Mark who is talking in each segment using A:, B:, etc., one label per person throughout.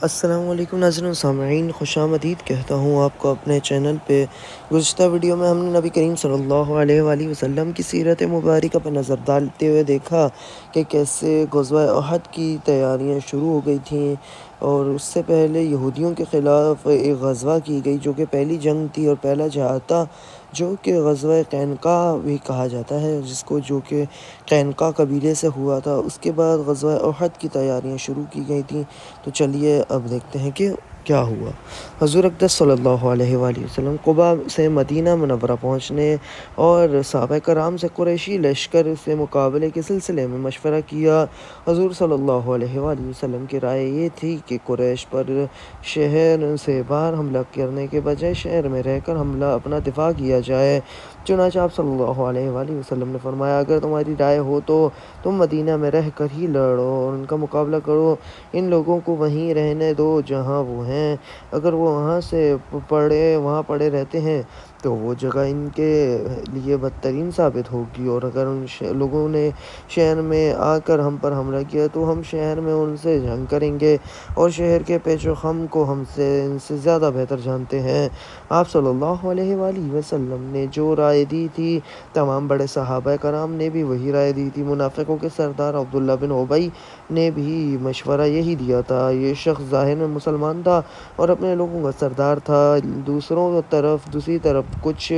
A: السلام علیکم ناظرین و سامعین، خوش آمدید کہتا ہوں آپ کو اپنے چینل پہ۔ گزشتہ ویڈیو میں ہم نے نبی کریم صلی اللہ علیہ وآلہ وسلم کی سیرت مبارکہ پر نظر ڈالتے ہوئے دیکھا کہ کیسے غزوہ احد کی تیاریاں شروع ہو گئی تھیں، اور اس سے پہلے یہودیوں کے خلاف ایک غزوہ کی گئی جو کہ پہلی جنگ تھی اور پہلا جہاد تھا، جو کہ غزوہ قینقاع بھی کہا جاتا ہے، جس کو جو کہ قینقاع قبیلے سے ہوا تھا۔ اس کے بعد غزوہ احد کی تیاریاں شروع کی گئی تھیں۔ تو چلیے اب دیکھتے ہیں کہ کیا ہوا۔ حضور اقدس صلی اللہ علیہ وآلہ وسلم قباء سے مدینہ منورہ پہنچنے اور صحابہ کرام سے قریشی لشکر سے مقابلے کے سلسلے میں مشورہ کیا۔ حضور صلی اللہ علیہ وآلہ وسلم کی رائے یہ تھی کہ قریش پر شہر سے باہر حملہ کرنے کے بجائے شہر میں رہ کر اپنا دفاع کیا جائے۔ چنانچہ آپ صلی اللہ علیہ وآلہ وسلم نے فرمایا، اگر تمہاری رائے ہو تو تم مدینہ میں رہ کر ہی لڑو اور ان کا مقابلہ کرو۔ ان لوگوں کو وہیں رہنے دو جہاں وہ ہیں۔ اگر وہ وہاں پڑے رہتے ہیں تو وہ جگہ ان کے لیے بدترین ثابت ہوگی، اور اگر ان لوگوں نے شہر میں آ کر ہم پر حملہ کیا تو ہم شہر میں ان سے جنگ کریں گے، اور شہر کے پیچ و خم کو ان سے زیادہ بہتر جانتے ہیں۔ آپ صلی اللہ علیہ وآلہ وسلم نے جو رائے دی تھی، تمام بڑے صحابہ کرام نے بھی وہی رائے دی تھی۔ منافقوں کے سردار عبداللہ بن ابی نے بھی مشورہ یہی دیا تھا۔ یہ شخص ظاہر میں مسلمان تھا اور اپنے لوگوں کا سردار تھا۔ دوسری طرف کچھ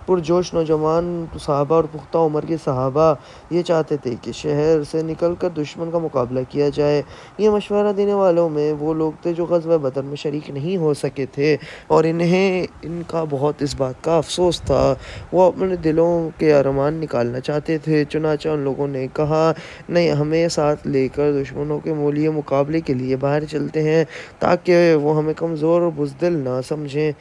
A: پرجوش نوجوان صحابہ اور پختہ عمر کے صحابہ یہ چاہتے تھے کہ شہر سے نکل کر دشمن کا مقابلہ کیا جائے۔ یہ مشورہ دینے والوں میں وہ لوگ تھے جو غزوہ بدر میں شریک نہیں ہو سکے تھے، اور ان کا بہت اس بات کا افسوس تھا۔ وہ اپنے دلوں کے ارمان نکالنا چاہتے تھے۔ چنانچہ ان لوگوں نے کہا، نہیں، ہمیں ساتھ لے کر دشمنوں کے مولیے مقابلے کے لیے باہر چلتے ہیں، تاکہ وہ ہمیں کمزور اور بزدل نہ سمجھیں،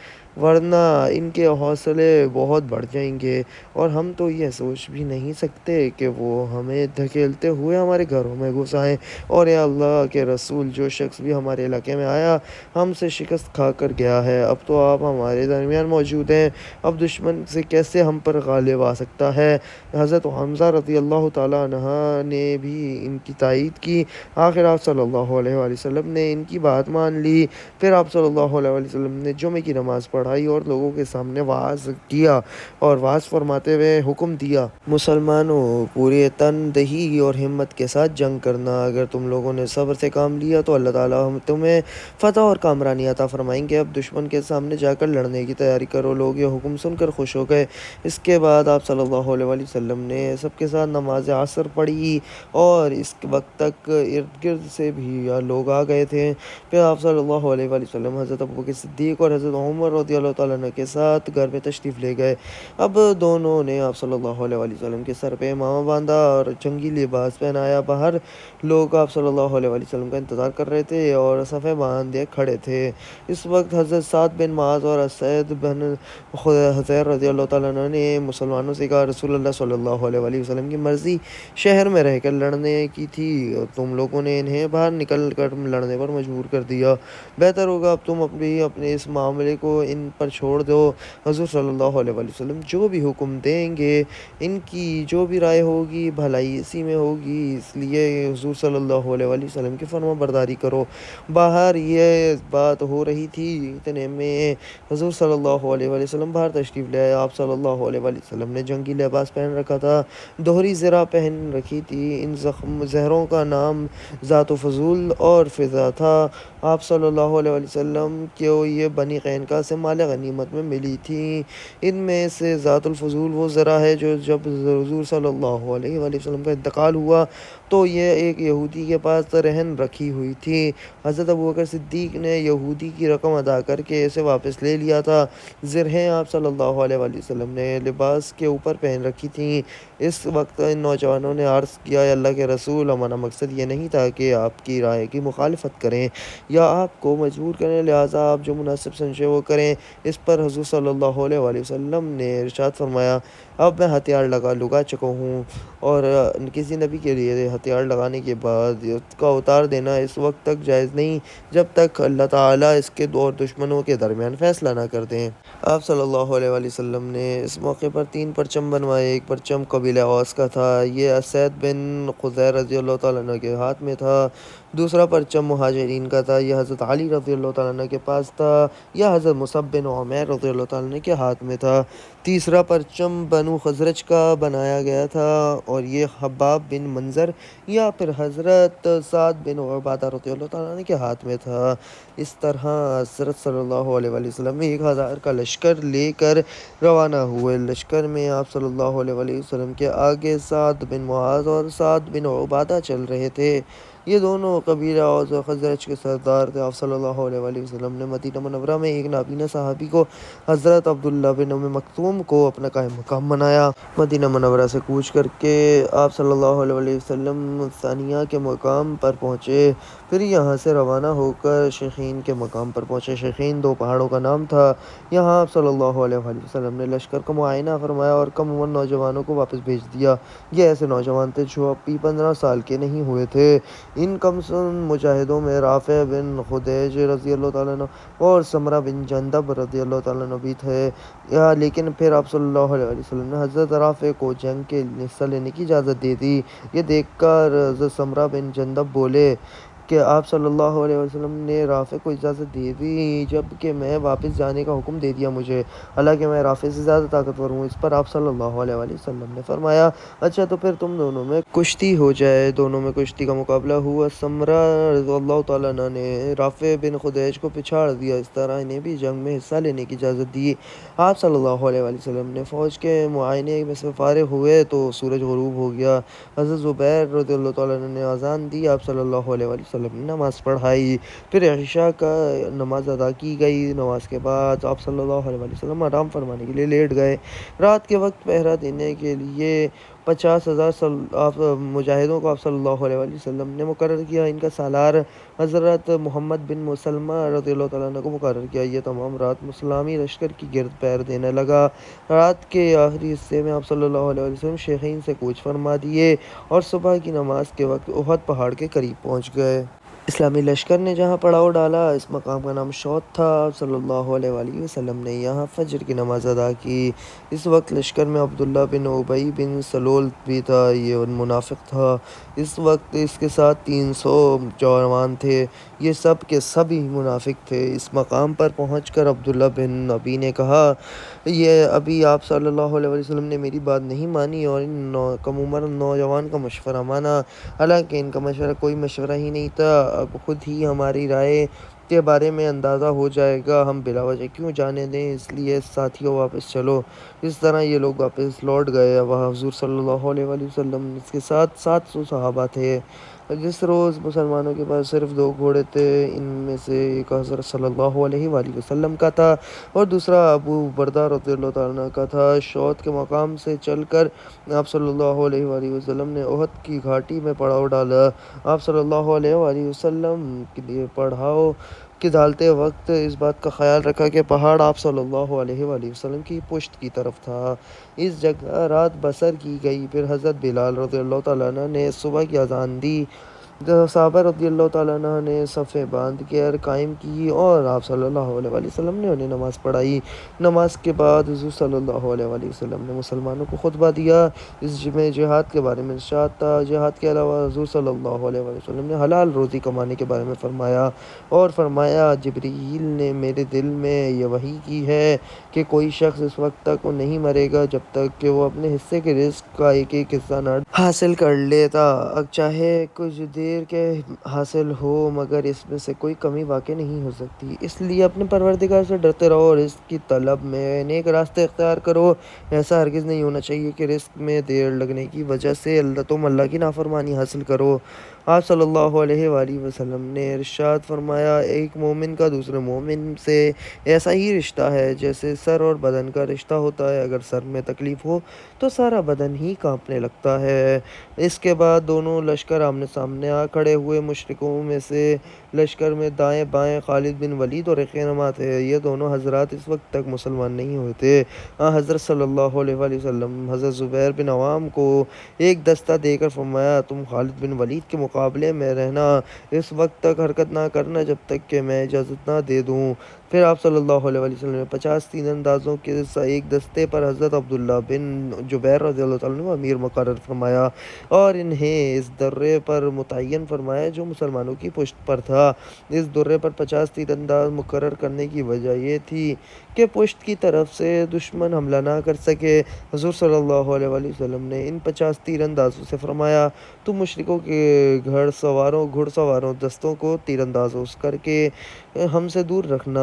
A: ورنہ ان کے حوصلے بہت بڑھ جائیں گے، اور ہم تو یہ سوچ بھی نہیں سکتے کہ وہ ہمیں دھکیلتے ہوئے ہمارے گھروں میں گھس آئیں۔ اور اے اللہ کے رسول، جو شخص بھی ہمارے علاقے میں آیا ہم سے شکست کھا کر گیا ہے۔ اب تو آپ ہمارے درمیان موجود ہیں، اب دشمن سے کیسے ہم پر غالب آ سکتا ہے؟ حضرت حمزہ رضی اللہ تعالیٰ عنہ نے بھی ان کی تائید کی۔ آخر آپ صلی اللہ علیہ وآلہ وسلم نے ان کی بات مان لی۔ پھر آپ صلی اللہ علیہ وآلہ وسلم نے جمعے کی نماز پڑھائی اور لوگوں کے سامنے وعظ کیا، اور وعظ فرماتے ہوئے حکم دیا، مسلمانوں، پورے تن دہی اور ہمت کے ساتھ جنگ کرنا۔ اگر تم لوگوں نے صبر سے کام لیا تو اللہ تعالیٰ تمہیں فتح اور کامرانی عطا فرمائیں گے۔ اب دشمن کے سامنے جا کر لڑنے کی تیاری کرو۔ لوگ یہ حکم سن کر خوش ہو گئے۔ اس کے بعد آپ صلی اللہ علیہ وآلہ وسلم نے سب کے ساتھ نماز عصر پڑھی، اور اس وقت تک ارد گرد سے بھی لوگ آ گئے تھے۔ پھر آپ صلی اللہ علیہ وآلہ وسلم حضرت ابوبکر صدیق اور حضرت عمر رضی اللہ تعالیٰ عنہ کے ساتھ گھر میں تشریف لے گئے۔ اب دونوں نے آپ صلی اللہ علیہ وآلہ وسلم کے سر پہ امامہ باندھا اور جنگی لباس پہنایا۔ باہر لوگ آپ صلی اللہ علیہ وآلہ وسلم کا انتظار کر رہے تھے اور صفیں باندھے کھڑے تھے۔ اس وقت حضرت سعد بن معاذ اور اسعد بن حضیر رضی اللہ تعالیٰ عنہ نے مسلمانوں سے کہا، رسول اللہ صلی اللہ علیہ وآلہ وسلم کی مرضی شہر میں رہ کر لڑنے کی تھی، اور تم لوگوں نے انہیں باہر نکل کر لڑنے پر مجبور کر دیا۔ بہتر ہوگا اب تم اپنے اس معاملے کو ان پر چھوڑ دو۔ حضور صلی اللہ علیہ وآلہ وسلم جو بھی حکم دیں گے، ان کی جو بھی رائے ہوگی، بھلائی اسی میں ہوگی، اس لیے حضور صلی اللہ علیہ وآلہ وسلم کی فرما برداری کرو۔ باہر یہ بات ہو رہی تھی، اتنے میں حضور صلی اللہ علیہ وآلہ وسلم باہر تشریف لے آئے۔ آپ صلی اللہ علیہ وآلہ وسلم نے جنگی لباس پہن رکھا تھا، دوہری زرہ پہن رکھی تھی۔ ان زرہوں کا نام ذات فضول اور فضہ تھا۔ آپ صلی اللہ علیہ وآلہ وسلم کو یہ بنی قینقاع سے مال غنیمت میں ملی تھیں۔ ان میں سے ذات الفضول وہ زرہ ہے جو جب حضور صلی اللہ علیہ وآلہ وسلم کا انتقال ہوا تو یہ ایک یہودی کے پاس رہن رکھی ہوئی تھی۔ حضرت ابوبکر صدیق نے یہودی کی رقم ادا کر کے اسے واپس لے لیا تھا۔ زرہیں آپ صلی اللہ علیہ وآلہ وسلم نے لباس کے اوپر پہن رکھی تھیں۔ اس وقت ان نوجوانوں نے عرض کیا، اے اللہ کے رسول، ہمارا مقصد یہ نہیں تھا کہ آپ کی رائے کی مخالفت کریں یا آپ کو مجبور کریں، لہٰذا آپ جو مناسب سمجھیں وہ کریں۔ اس پر حضور صلی اللہ علیہ وآلہ وسلم نے ارشاد فرمایا، اب میں ہتھیار لگا چکا ہوں، اور کسی نبی کے لیے ہتھیار لگانے کے بعد اس کا اتار دینا اس وقت تک جائز نہیں جب تک اللہ تعالیٰ اس کے دو دشمنوں کے درمیان فیصلہ نہ کر دیں۔ آپ صلی اللہ علیہ وآلہ وسلم نے اس موقع پر 3 پرچم بنوائے۔ ایک پرچم قبیلہ اوس کا تھا، یہ اسید بن خضیر رضی اللہ تعالیٰ عنہ کے ہاتھ میں تھا۔ دوسرا پرچم مہاجرین کا تھا، یہ حضرت علی رضی اللہ تعالیٰ عنہ کے پاس تھا، یہ حضرت مصعب بن عمیر رضی اللہ تعالیٰ عنہ کے ہاتھ میں تھا۔ تیسرا پرچم بنو خزرج کا بنایا گیا تھا، اور یہ حباب بن منظر یا پھر حضرت سعد بن عبادہ رضی اللہ تعالیٰ عنہ کے ہاتھ میں تھا۔ اس طرح حضرت صلی اللہ علیہ وآلہ وسلم 1000 کا لشکر لے کر روانہ ہوئے۔ لشکر میں آپ صلی اللہ علیہ وآلہ وسلم کے آگے سعد بن معاذ اور سعد بن عبادہ چل رہے تھے۔ یہ دونوں قبیلہ اوس و خزرج کے سردار تھے۔ آپ صلی اللہ علیہ وآلہ وسلم نے مدینہ منورہ میں ایک نابینا صحابی کو حضرت عبداللہ بن ام مکتوم کو اپنا قائم مقام بنایا۔ مدینہ منورہ سے کوچ کر کے آپ صلی اللہ علیہ وآلہ وسلم ثانیہ کے مقام پر پہنچے، پھر یہاں سے روانہ ہو کر شیخین کے مقام پر پہنچے۔ شیخین 2 پہاڑوں کا نام تھا۔ یہاں آپ صلی اللہ علیہ وآلہ وسلم نے لشکر کا معائنہ فرمایا اور کم عمر نوجوانوں کو واپس بھیج دیا۔ یہ ایسے نوجوان تھے جو اب بھی 15 سال کے نہیں ہوئے تھے۔ ان کم سن مجاہدوں میں رافع بن خدیج رضی اللہ تعالیٰ عنہ اور سمرہ بن جندب رضی اللہ تعالیٰ عنہ بھی تھے، لیکن پھر آپ صلی اللہ علیہ وسلم نے حضرت رافع کو جنگ کے حصہ لینے کی اجازت دے دی۔ یہ دیکھ کر حضرت سمرہ بن جندب بولے کہ آپ صلی اللہ علیہ وسلم نے رافع کو اجازت دے دی جبکہ میں واپس جانے کا حکم دے دیا مجھے، حالانکہ میں رافع سے زیادہ طاقتور ہوں۔ اس پر آپ صلی اللہ علیہ وسلم نے فرمایا اچھا تو پھر تم دونوں میں کشتی ہو جائے۔ دونوں میں کشتی کا مقابلہ ہوا۔ سمرہ رضی اللہ تعالیٰ عنہ نے رافع بن خدیج کو پچھاڑ دیا، اس طرح انہیں بھی جنگ میں حصہ لینے کی اجازت دی۔ آپ صلی اللہ علیہ وسلم نے فوج کے معائنے میں سے فارغ ہوئے تو سورج غروب ہو گیا۔ حضرت زبیر رضی اللہ تعالیٰ عنہ نے اذان دی، آپ صلی اللہ علیہ وسلم نے نماز پڑھائی، پھر عشاء کا نماز ادا کی گئی۔ نماز کے بعد آپ صلی اللہ علیہ وسلم آرام فرمانے کے لیے لیٹ گئے۔ رات کے وقت پہرا دینے کے لیے 50,000 مجاہدوں کو آپ صلی اللہ علیہ وسلم نے مقرر کیا۔ ان کا سالار حضرت محمد بن مسلمہ رضی اللہ تعالیٰ عنہ کو مقرر کیا۔ یہ تمام رات اسلامی لشکر کی گرد پیر دینے لگا۔ رات کے آخری حصے میں آپ صلی اللہ علیہ وسلم شیخین سے کوچ فرما دیے اور صبح کی نماز کے وقت احد پہاڑ کے قریب پہنچ گئے۔ اسلامی لشکر نے جہاں پڑاؤ ڈالا اس مقام کا نام شوط تھا۔ آپ صلی اللہ علیہ وآلہ وسلم نے یہاں فجر کی نماز ادا کی۔ اس وقت لشکر میں عبداللہ بن ابی بن سلول بھی تھا، یہ منافق تھا۔ اس وقت اس کے ساتھ 300 جوان تھے، یہ سب کے سبھی منافق تھے۔ اس مقام پر پہنچ کر عبداللہ بن ابی نے کہا یہ ابھی آپ صلی اللہ علیہ وسلم نے میری بات نہیں مانی اور ان کم عمر نوجوان کا مشورہ مانا، حالانکہ ان کا مشورہ کوئی مشورہ ہی نہیں تھا۔ اب خود ہی ہماری رائے کے بارے میں اندازہ ہو جائے گا، ہم بلا وجہ کیوں جانے دیں، اس لیے ساتھیوں واپس چلو۔ اس طرح یہ لوگ واپس لوٹ گئے۔ وہاں حضور صلی اللہ علیہ وآلہ وسلم اس کے ساتھ 700 صحابہ تھے۔ جس روز مسلمانوں کے پاس صرف 2 گھوڑے تھے، ان میں سے ایک حضرت صلی اللہ علیہ وآلہ وسلم کا تھا اور دوسرا ابو بردہ رضی اللہ تعالیٰ عنہ کا تھا۔ شوط کے مقام سے چل کر آپ صلی اللہ علیہ وآلہ وسلم نے احد کی گھاٹی میں پڑاؤ ڈالا۔ آپ صلی اللہ علیہ وآلہ وسلم کے لیے پڑاؤ کے ڈالتے وقت اس بات کا خیال رکھا کہ پہاڑ آپ صلی اللہ علیہ وآلہ وسلم کی پشت کی طرف تھا۔ اس جگہ رات بسر کی گئی۔ پھر حضرت بلال رضی اللہ تعالیٰ عنہ نے صبح کی اذان دی۔ صحابہ رضی اللہ تعالیٰ عنہ نے صفیں باندھ کر قائم کی اور آپ صلی اللہ علیہ وآلہ وسلم نے انہیں نماز پڑھائی۔ نماز کے بعد حضور صلی اللہ علیہ وآلہ وسلم نے مسلمانوں کو خطبہ دیا۔ اس میں جہاد کے بارے میں ارشاد تھا۔ جہاد کے علاوہ حضور صلی اللہ علیہ وآلہ وسلم نے حلال روزی کمانے کے بارے میں فرمایا اور فرمایا جبریل نے میرے دل میں یہ وحی کی ہے کہ کوئی شخص اس وقت تک نہیں مرے گا جب تک کہ وہ اپنے حصے کے رزق کا ایک ایک حصہ نہ حاصل کر لیتا، چاہے کچھ دیر کے حاصل ہو، مگر اس میں سے کوئی کمی واقع نہیں ہو سکتی۔ اس لیے اپنے پروردگار سے ڈرتے رہو اور رزق کی طلب میں نیک راستے اختیار کرو۔ ایسا ہرگز نہیں ہونا چاہیے کہ رزق میں دیر لگنے کی وجہ سے تم اللہ کی نافرمانی حاصل کرو۔ آپ صلی اللہ علیہ وآلہ وسلم نے ارشاد فرمایا ایک مومن کا دوسرے مومن سے ایسا ہی رشتہ ہے جیسے سر اور بدن کا رشتہ ہوتا ہے، اگر سر میں تکلیف ہو تو سارا بدن ہی کانپنے لگتا ہے۔ اس کے بعد دونوں لشکر آمنے سامنے آ کھڑے ہوئے مشرکوں میں سے لشکر میں دائیں بائیں خالد بن ولید اور عکرمہ تھے۔ یہ دونوں حضرات اس وقت تک مسلمان نہیں ہوئے تھے۔ حضرت صلی اللہ علیہ وآلہ وسلم حضرت زبیر بن عوام کو ایک دستہ دے کر فرمایا، تم خالد بن ولید کے مقابلے میں رہنا، اس وقت تک حرکت نہ کرنا جب تک کہ میں اجازت نہ دے دوں۔ پھر آپ صلی اللہ علیہ وآلہ وسلم نے 50 تیر اندازوں کے ایک دستے پر حضرت عبداللہ بن جبیر رضی اللہ تعالیٰ عنہ امیر مقرر فرمایا اور انہیں اس درے پر متعین فرمایا جو مسلمانوں کی پشت پر تھا۔ اس درے پر 50 تیر انداز مقرر کرنے کی وجہ یہ تھی کہ پشت کی طرف سے دشمن حملہ نہ کر سکے۔ حضور صلی اللہ علیہ وآلہ وسلم نے ان 50 تیر اندازوں سے فرمایا، تم مشرکوں کے گھڑ سواروں دستوں کو تیر انداز کر کے ہم سے دور رکھنا،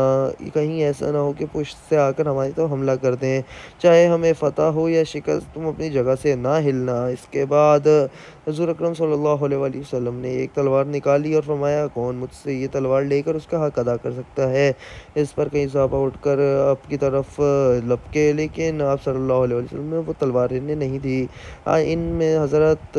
A: کہیں ایسا نہ ہو کہ پشت سے آ کر ہماری طرف حملہ کر دیں، چاہے ہمیں فتح ہو یا شکست، تم اپنی جگہ سے نہ ہلنا۔ اس کے بعد حضور اکرم صلی اللہ علیہ وآلہ وسلم نے ایک تلوار نکالی اور فرمایا، کون مجھ سے یہ تلوار لے کر اس کا حق ادا کر سکتا ہے؟ اس پر کئی صحابہ اٹھ کر آپ کی طرف لپکے، لیکن آپ صلی اللہ علیہ وسلم نے وہ تلوار انہیں نہیں دی۔ ان میں حضرت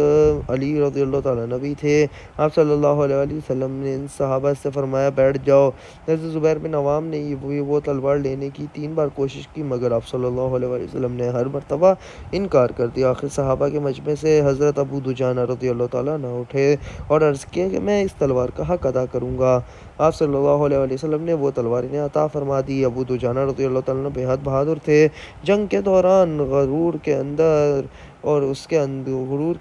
A: علی رضی اللہ تعالیٰ عنہ بھی تھے۔ آپ صلی اللہ علیہ وآلہ وسلم نے ان صحابہ سے فرمایا، بیٹھ جاؤ۔ حضرت زبیر بن عوام نے وہ تلوار لینے کی 3 بار کوشش کی، مگر آپ صلی اللہ علیہ وآلہ وسلم نے ہر مرتبہ انکار کر دیا۔ آخر صحابہ کے مجمع سے حضرت ابو دجانہ رضی اللہ تعالیٰ عنہ اٹھے اور عرض کیا کہ میں اس تلوار کا حق ادا کروں گا۔ آپ صلی اللہ علیہ وآلہ وسلم نے وہ تلوار انہیں عطا فرما دی۔ ابو دجانہ رضی اللہ تعالیٰ عنہ بے حد بہادر تھے، جنگ کے دوران غرور کے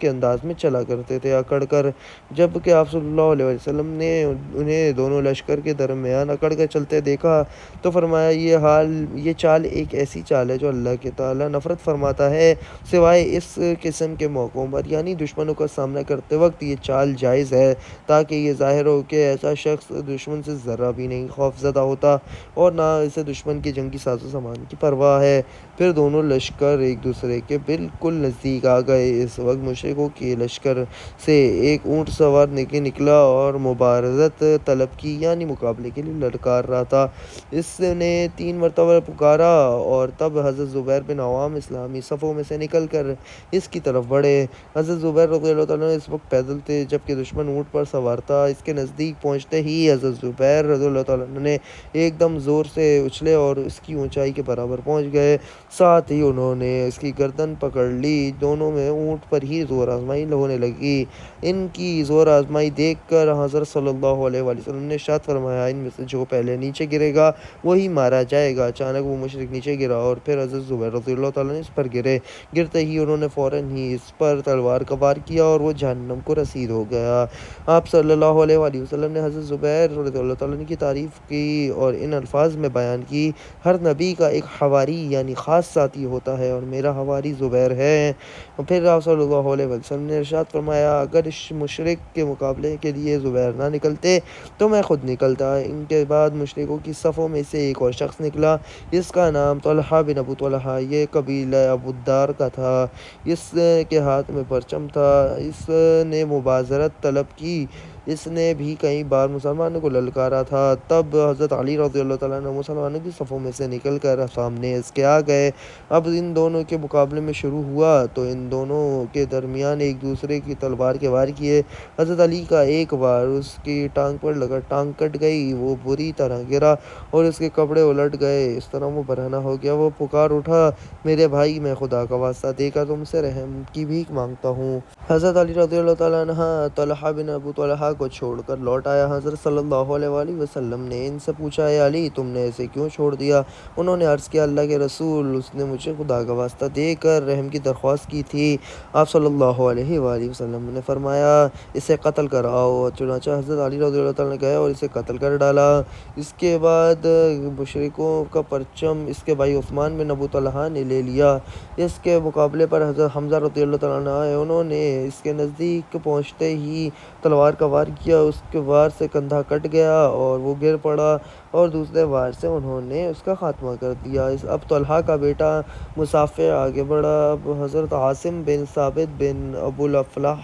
A: انداز میں چلا کرتے تھے، اکڑ کر، جبکہ آپ صلی اللہ علیہ وسلم نے انہیں دونوں لشکر کے درمیان اکڑ کر چلتے دیکھا تو فرمایا، یہ چال ایک ایسی چال ہے جو اللہ تعالیٰ نفرت فرماتا ہے، سوائے اس قسم کے موقعوں پر یعنی دشمنوں کا سامنا کرتے وقت یہ چال جائز ہے، تاکہ یہ ظاہر ہو کہ ایسا شخص دشمن سے ذرہ بھی نہیں خوف زدہ ہوتا اور نہ اسے دشمن کی جنگی ساز و سامان کی پرواہ ہے۔ پھر دونوں لشکر ایک دوسرے کے بالکل نزدیک آ گئے۔ اس وقت مشرکوں کے لشکر سے ایک اونٹ سوار نکلا اور مبارزت طلب کی یعنی مقابلے کے لیے للکار رہا تھا۔ اس نے 3 مرتبہ پکارا اور تب حضرت زبیر بن عوام اسلامی صفوں میں سے نکل کر اس کی طرف بڑھے۔ حضرت زبیر رضی اللہ تعالیٰ عنہ اس وقت پیدل تھے، جبکہ دشمن اونٹ پر سوار تھا۔ اس کے نزدیک پہنچتے ہی حضرت زبیر رضی اللہ تعالیٰ عنہ نے ایک دم زور سے اچھلے اور اس کی اونچائی کے برابر پہنچ گئے، ساتھ ہی انہوں نے اس کی گردن پکڑ لی۔ دونوں میں اونٹ پر ہی زور آزمائی ہونے لگی۔ ان کی زور آزمائی دیکھ کر حضرت صلی اللہ علیہ وآلہ وسلم نے ارشاد فرمایا، ان میں سے جو پہلے نیچے گرے گا وہی مارا جائے گا۔ اچانک وہ مشرک نیچے گرا اور پھر حضرت زبیر رضی اللہ تعالیٰ عنہ اس پر گرے۔ گرتے ہی انہوں نے فوراً ہی اس پر تلوار کا وار کیا اور وہ جہنم کو رسید ہو گیا۔ آپ صلی اللہ علیہ وآلہ وسلم نے حضرت زبیر رضی اللہ تعالیٰ عنہ کی تعریف کی اور ان الفاظ میں بیان کی، ہر نبی کا ایک حواری یعنی خاص ساتھی ہوتا ہے اور میرا حواری زبیر ہے۔ پھر آپ صلی اللہ علیہ وسلم نے ارشاد فرمایا، اگر اس مشرک کے مقابلے کے لیے زبیر نہ نکلتے تو میں خود نکلتا۔ ان کے بعد مشرکوں کی صفوں میں سے ایک اور شخص نکلا، جس کا نام طلحہ بن ابو طلحہ، یہ قبیلہ ابو الدار کا تھا۔ اس کے ہاتھ میں پرچم تھا۔ اس نے مبارزت طلب کی۔ اس نے بھی کئی بار مسلمانوں کو للکارا تھا۔ تب حضرت علی رضی اللہ تعالیٰ عنہ مسلمانوں کی صفوں میں سے نکل کر سامنے اس کے آ گئے۔ اب ان دونوں کے مقابلے میں شروع ہوا تو ان دونوں کے درمیان ایک دوسرے کی تلوار کے وار کیے۔ حضرت علی کا ایک وار اس کی ٹانگ پر لگا، ٹانگ کٹ گئی، وہ بری طرح گرا اور اس کے کپڑے الٹ گئے، اس طرح وہ برہنہ ہو گیا۔ وہ پکار اٹھا، میرے بھائی، میں خدا کا واسطہ دے کر تم سے رحم کی بھیک مانگتا ہوں۔ حضرت علی رضی اللہ تعالیٰ عنہ طلحہ بن ابو طلحہ کو چھوڑ کر لوٹ آیا۔ حضرت صلی اللہ علیہ وآلہ وسلم نے ان سے پوچھا، اے علی، تم نے اسے کیوں چھوڑ دیا؟ انہوں نے عرض کیا، اللہ کے رسول، اس نے مجھے خدا کا واسطہ دے کر رحم کی درخواست کی تھی۔ آپ صلی اللہ علیہ وآلہ وسلم نے فرمایا، اسے قتل کراؤ۔ چنانچہ حضرت علی رضی اللہ تعالیٰ نے گئے اور اسے قتل کر ڈالا۔ اس کے بعد مشرکوں کا پرچم اس کے بھائی عثمان بن ابو طلحہ نے لے لیا۔ اس کے مقابلے پر حضرت حمزہ رضی اللہ تعالیٰ عنہ آئے۔ انہوں نے اس کے نزدیک پہنچتے ہی تلوار کا وار کیا۔ اس کے وار سے کندھا کٹ گیا اور وہ گر پڑا اور دوسرے وار سے انہوں نے اس کا خاتمہ کر دیا۔ اب طلحہ کا بیٹا مصافح آگے بڑھا۔ اب حضرت عاصم بن ثابت بن ابو الافلاح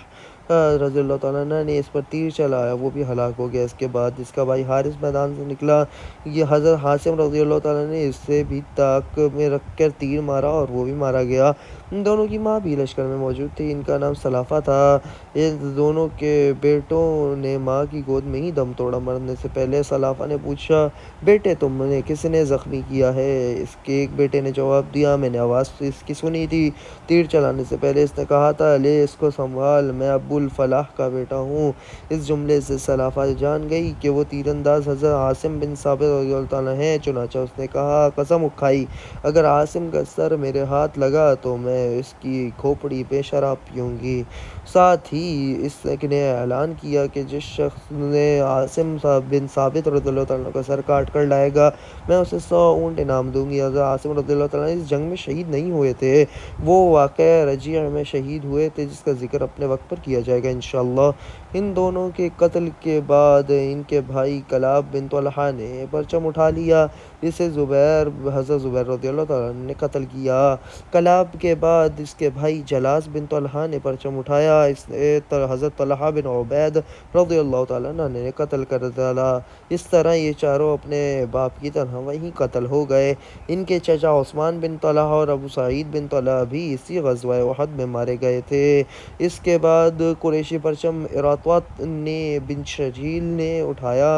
A: رضی اللہ تعالیٰ عنہ نے اس پر تیر چلایا، وہ بھی ہلاک ہو گیا۔ اس کے بعد اس کا بھائی حارث میدان سے نکلا، یہ حضرت عاصم رضی اللہ تعالیٰ نے اس سے بھی طاق میں رکھ کر تیر مارا اور وہ بھی مارا گیا۔ ان دونوں کی ماں بھی لشکر میں موجود تھی، ان کا نام سلافہ تھا۔ ان دونوں کے بیٹوں نے ماں کی گود میں ہی دم توڑا۔ مرنے سے پہلے سلافہ نے پوچھا، بیٹے تم نے کس نے زخمی کیا ہے؟ اس کے ایک بیٹے نے جواب دیا، میں نے آواز اس کی سنی تھی، تیر چلانے سے پہلے اس نے کہا تھا، لے اس کو سنبھال، میں ابو الفلاح کا بیٹا ہوں۔ اس جملے سے سلافہ جان گئی کہ وہ تیر انداز حضرت عاصم بن ثابت رضی اللہ تعالیٰ ہیں، چنانچہ اس نے کہا، قسم کھائی اگر عاصم کا سر میرے ہاتھ لگا تو میں اس کی کھوپڑی پہ شراب پیوں گی۔ ساتھ ہی اس نے اعلان کیا کہ جس شخص نے عاصم بن ثابت رضی اللہ تعالیٰ کا سر کاٹ کر لائے گا میں اسے 100 اونٹ انعام دوں گی۔ حضرت عاصم رضی اللہ تعالیٰ اس جنگ میں شہید نہیں ہوئے تھے، وہ واقعہ رجیع میں شہید ہوئے تھے، جس کا ذکر اپنے وقت پر کیا جائے گا انشاءاللہ۔ ان دونوں کے قتل کے بعد ان کے بھائی کلاب بن طلحہ نے پرچم اٹھا لیا، جسے حضرت زبیر رضی اللہ تعالیٰ نے قتل کیا۔ کلاب کے بعد اس کے بھائی جلاس بن طلحہ نے پرچم اٹھایا، اس نے حضرت طلحہ بن عبید رضی اللہ تعالیٰ نے قتل کر ڈالا۔ اس طرح یہ چاروں اپنے باپ کی طرح وہیں قتل ہو گئے۔ ان کے چچا عثمان بن طلحہ اور ابو سعید بن طلحہ بھی اسی غزوہ احد میں مارے گئے تھے۔ اس کے بعد قریشی پرچم ارطوط بن شجیل نے اٹھایا،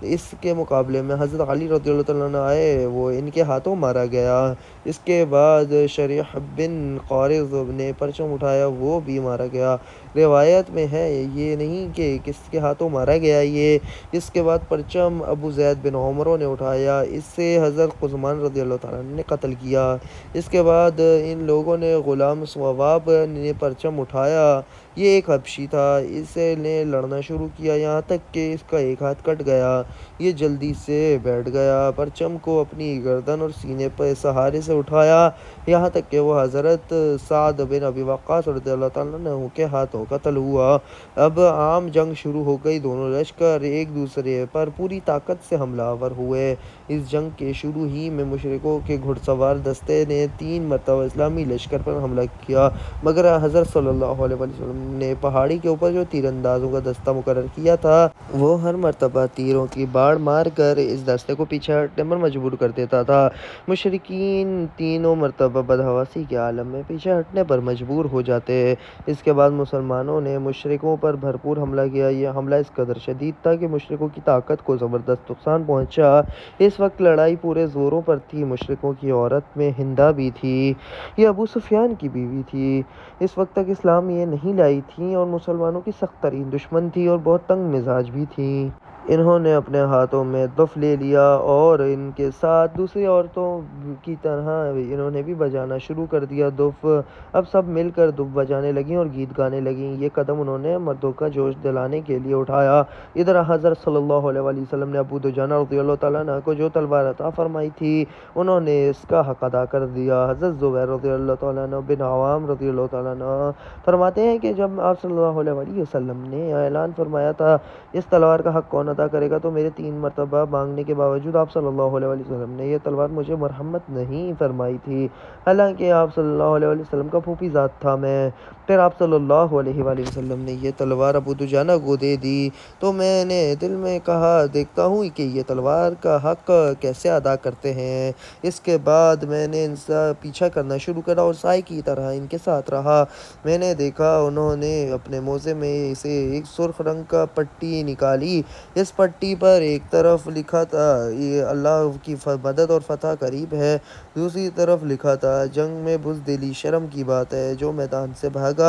A: اس کے مقابلے میں حضرت علی رضی اللہ تعالیٰ عنہ آئے، وہ ان کے ہاتھوں مارا گیا۔ اس کے بعد شریح بن قارظ نے پرچم اٹھایا، وہ بھی مارا گیا۔ روایت میں ہے، یہ نہیں کہ کس کے ہاتھوں مارا گیا یہ۔ اس کے بعد پرچم ابو زید بن عمرو نے اٹھایا، اس سے حضرت قزمان رضی اللہ تعالیٰ نے قتل کیا۔ اس کے بعد ان لوگوں نے غلام ثواب نے پرچم اٹھایا، یہ ایک حبشی تھا، اس نے لڑنا شروع کیا یہاں تک کہ اس کا ایک ہاتھ کٹ گیا، یہ جلدی سے بیٹھ گیا۔ پرچم کو اپنی گردن اور سینے پر سہارے سے اٹھایا یہاں تک کہ وہ حضرت سعد بن ابی وقاص رضی اللہ تعالیٰ عنہ کے ہاتھوں قتل ہوا۔ اب عام جنگ شروع ہو گئی، دونوں لشکر ایک دوسرے پر پوری طاقت سے حملہ آور ہوئے۔ اس جنگ کے شروع ہی میں مشرکوں کے گھڑ سوار دستے نے 3 مرتبہ اسلامی لشکر پر حملہ کیا، مگر حضرت صلی اللہ علیہ وسلم نے پہاڑی کے اوپر جو تیر اندازوں کا دستہ مقرر کیا تھا وہ ہر مرتبہ تیروں کی باڑ مار کر اس دستے کو پیچھے ہٹنے پر مجبور کر دیتا تھا۔ مشرکین تینوں مرتبہ بدحواسی کے عالم میں پیچھے ہٹنے پر مجبور ہو جاتے۔ اس کے بعد مسلمانوں نے مشرکوں پر بھرپور حملہ کیا، یہ حملہ اس قدر شدید تھا کہ مشرکوں کی طاقت کو زبردست نقصان پہنچا۔ اس وقت لڑائی پورے زوروں پر تھی، مشرکوں کی عورت میں ہندہ بھی تھی، یہ ابو سفیان کی بیوی تھی، اس وقت تک اسلام یہ نہیں لائی تھی اور مسلمانوں کی سخت ترین دشمن تھی اور بہت تنگ مزاج بھی تھی۔ انہوں نے اپنے ہاتھوں میں دف لے لیا اور ان کے ساتھ دوسری عورتوں کی طرح انہوں نے بھی بجانا شروع کر دیا دف۔ اب سب مل کر دف بجانے لگیں اور گیت گانے لگیں، یہ قدم انہوں نے مردوں کا جوش دلانے کے لیے اٹھایا۔ ادھر حضرت صلی اللہ علیہ وآلہ وسلم نے ابو دجانہ رضی اللہ تعالیٰ عنہ کو جو تلوار عطا فرمائی تھی انہوں نے اس کا حق ادا کر دیا۔ حضرت زبیر رضی اللہ تعالیٰ عنہ بن عوام رضی اللہ تعالیٰ عنہ فرماتے ہیں کہ جب آپ صلی اللہ علیہ وآلہ وسلم نے اعلان فرمایا تھا اس تلوار کا حق کون ادا کرے گا تو میرے 3 مرتبہ مانگنے کے باوجود آپ صلی اللہ علیہ وآلہ وسلم نے یہ تلوار مجھے مرحمت نہیں فرمائی تھی، حالانکہ آپ صلی اللہ علیہ وآلہ وسلم کا پھوپھی ذات تھا میں۔ پھر آپ صلی اللہ علیہ وآلہ وسلم نے یہ تلوار ابو دجانہ کو دے دی تو میں نے دل میں کہا دیکھتا ہوں کہ یہ تلوار کا حق کیسے ادا کرتے ہیں۔ اس کے بعد میں نے ان سے پیچھا کرنا شروع کرا اور سائے کی طرح ان کے ساتھ رہا۔ میں نے دیکھا انہوں نے اپنے موزے میں سے ایک سرخ رنگ کا پٹی نکالی، اس پٹی پر ایک طرف لکھا تھا یہ اللہ کی مدد اور فتح قریب ہے، دوسری طرف لکھا تھا جنگ میں بزدلی شرم کی بات ہے، جو میدان سے بھاگا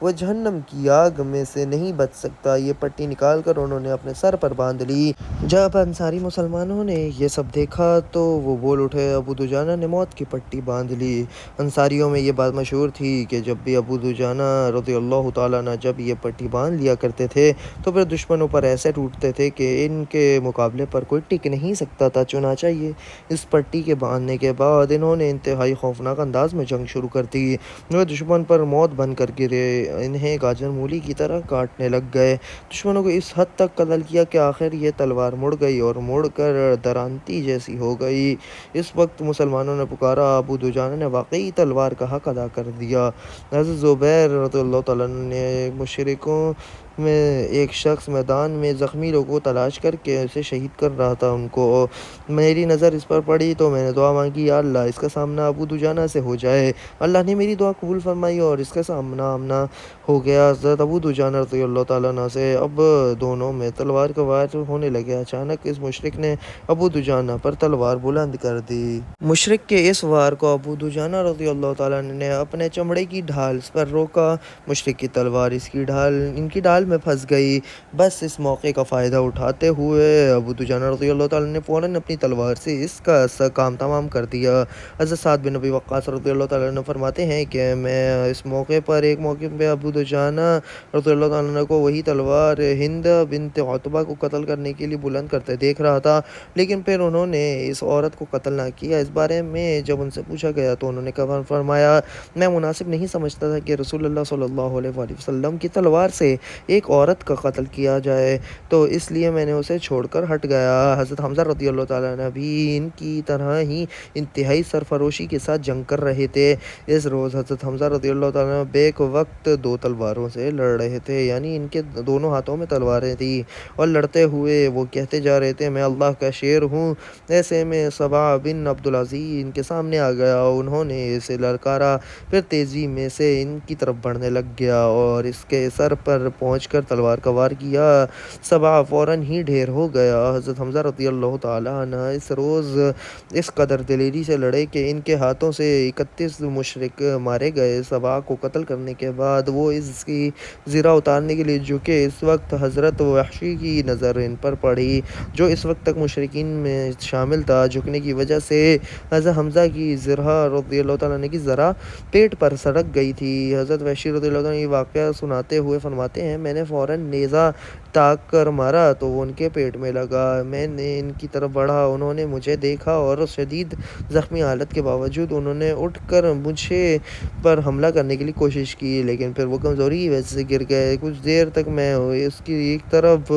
A: وہ جہنم کی آگ میں سے نہیں بچ سکتا۔ یہ پٹی نکال کر انہوں نے اپنے سر پر باندھ لی۔ جب انصاری مسلمانوں نے یہ سب دیکھا تو وہ بول اٹھے، ابو دجانہ نے موت کی پٹی باندھ لی۔ انصاریوں میں یہ بات مشہور تھی کہ جب بھی ابو دجانہ رضی اللہ تعالیٰ عنہ جب یہ پٹی باندھ لیا کرتے تھے تو پھر دشمنوں پر ایسے ٹوٹتے تھے کہ ان کے مقابلے پر کوئی ٹک نہیں سکتا تھا، چنانچہ یہ اس پٹی کے باندھنے کے بعد انہوں نے انتہائی خوفناک انداز میں جنگ شروع کر دی، وہ دشمن پر موت بن کر کر گرے، انہیں گاجر مولی کی طرح کاٹنے لگ گئے۔ دشمنوں کو اس حد تک قتل کیا کہ آخر یہ تلوار مڑ گئی اور مڑ کر درانتی جیسی ہو گئی۔ اس وقت مسلمانوں نے پکارا، ابو دجانہ نے واقعی تلوار کا حق ادا کر دیا۔ حضرت زبیر رضی اللہ تعالیٰ عنہ نے مشرکوں میں ایک شخص میدان میں زخمی لوگوں کو تلاش کر کے اسے شہید کر رہا تھا، ان کو میری نظر اس پر پڑی تو میں نے دعا مانگی، یا اللہ اس کا سامنا ابو دجانہ سے ہو جائے۔ اللہ نے میری دعا قبول فرمائی اور اس کا سامنا آمنا ہو گیا حضرت ابو دجانہ رضی اللہ تعالیٰ عنہ سے۔ اب دونوں میں تلوار کا وار ہونے لگے۔ اچانک اس مشرک نے ابو دجانہ پر تلوار بلند کر دی۔ مشرک کے اس وار کو ابو دجانہ رضی اللہ تعالیٰ عنہ نے اپنے چمڑے کی ڈھال پر روکا۔ مشرک کی تلوار ان کی ڈھال میں پھنس گئی۔ بس اس موقع کا فائدہ اٹھاتے ہوئے ابو دجانہ رضی اللہ تعالیٰ عنہ نے فوراً اپنی تلوار سے اس کا کام تمام کر دیا۔ حضرت سعد بن ابی وقاص رضی اللہ تعالیٰ عنہ فرماتے ہیں کہ میں اس موقع پر ایک موقع پہ ابو دجانہ رضی اللہ تعالیٰ عنہ کو وہی تلوار ہند بنت عتبہ کو قتل کرنے کے لیے بلند کرتے دیکھ رہا تھا، لیکن پھر انہوں نے اس عورت کو قتل نہ کیا۔ اس بارے میں جب ان سے پوچھا گیا تو انہوں نے فرمایا، میں مناسب نہیں سمجھتا تھا کہ رسول اللہ صلی اللہ علیہ وآلہ وسلم کی تلوار سے ایک عورت کا قتل کیا جائے، تو اس لیے میں نے اسے چھوڑ کر ہٹ گیا۔ حضرت حمزہ رضی اللہ تعالیٰ عنہ بھی ان کی طرح ہی انتہائی سرفروشی کے ساتھ جنگ کر رہے تھے۔ اس روز حضرت حمزہ رضی اللہ تعالیٰ عنہ بیک وقت دو تلواروں سے لڑ رہے تھے، یعنی ان کے دونوں ہاتھوں میں تلواریں تھیں، اور لڑتے ہوئے وہ کہتے جا رہے تھے، میں اللہ کا شیر ہوں۔ ایسے میں سبا بن عبد العزیز ان کے سامنے آ گیا، انہوں نے اسے للکارا، پھر تیزی میں سے ان کی طرف بڑھنے لگ گیا اور اس کے سر پر پہنچ کر تلوار کا وار کیا۔ سبا فوراً ہی ڈھیر ہو گیا۔ حضرت حمزہ رضی اللہ تعالیٰ عنہ اس روز اس قدر دلیری سے لڑے کہ ان کے ہاتھوں سے 31 مشرک مارے گئے۔ سبا کو قتل کرنے کے بعد وہ اس کی زرہ اتارنے کے لیے جھکے۔ اس وقت حضرت وحشی کی نظر ان پر پڑی، جو اس وقت تک مشرکین میں شامل تھا۔ جھکنے کی وجہ سے حضرت حمزہ کی زرہ رضی اللہ تعالیٰ عنہ کی ذرا پیٹ پر سڑک گئی تھی۔ حضرت وحشی رضی اللہ عنہ یہ واقعہ سناتے ہوئے فرماتے ہیں، میں نے فوراً نیزہ تاک کر مارا تو وہ ان کے پیٹ میں لگا۔ میں نے ان کی طرف بڑھا، انہوں نے مجھے دیکھا اور شدید زخمی حالت کے باوجود انہوں نے اٹھ کر مجھے پر حملہ کرنے کی کوشش کی، لیکن پھر وہ کمزوری کی وجہ سے گر گئے۔ کچھ دیر تک میں اس کی ایک طرف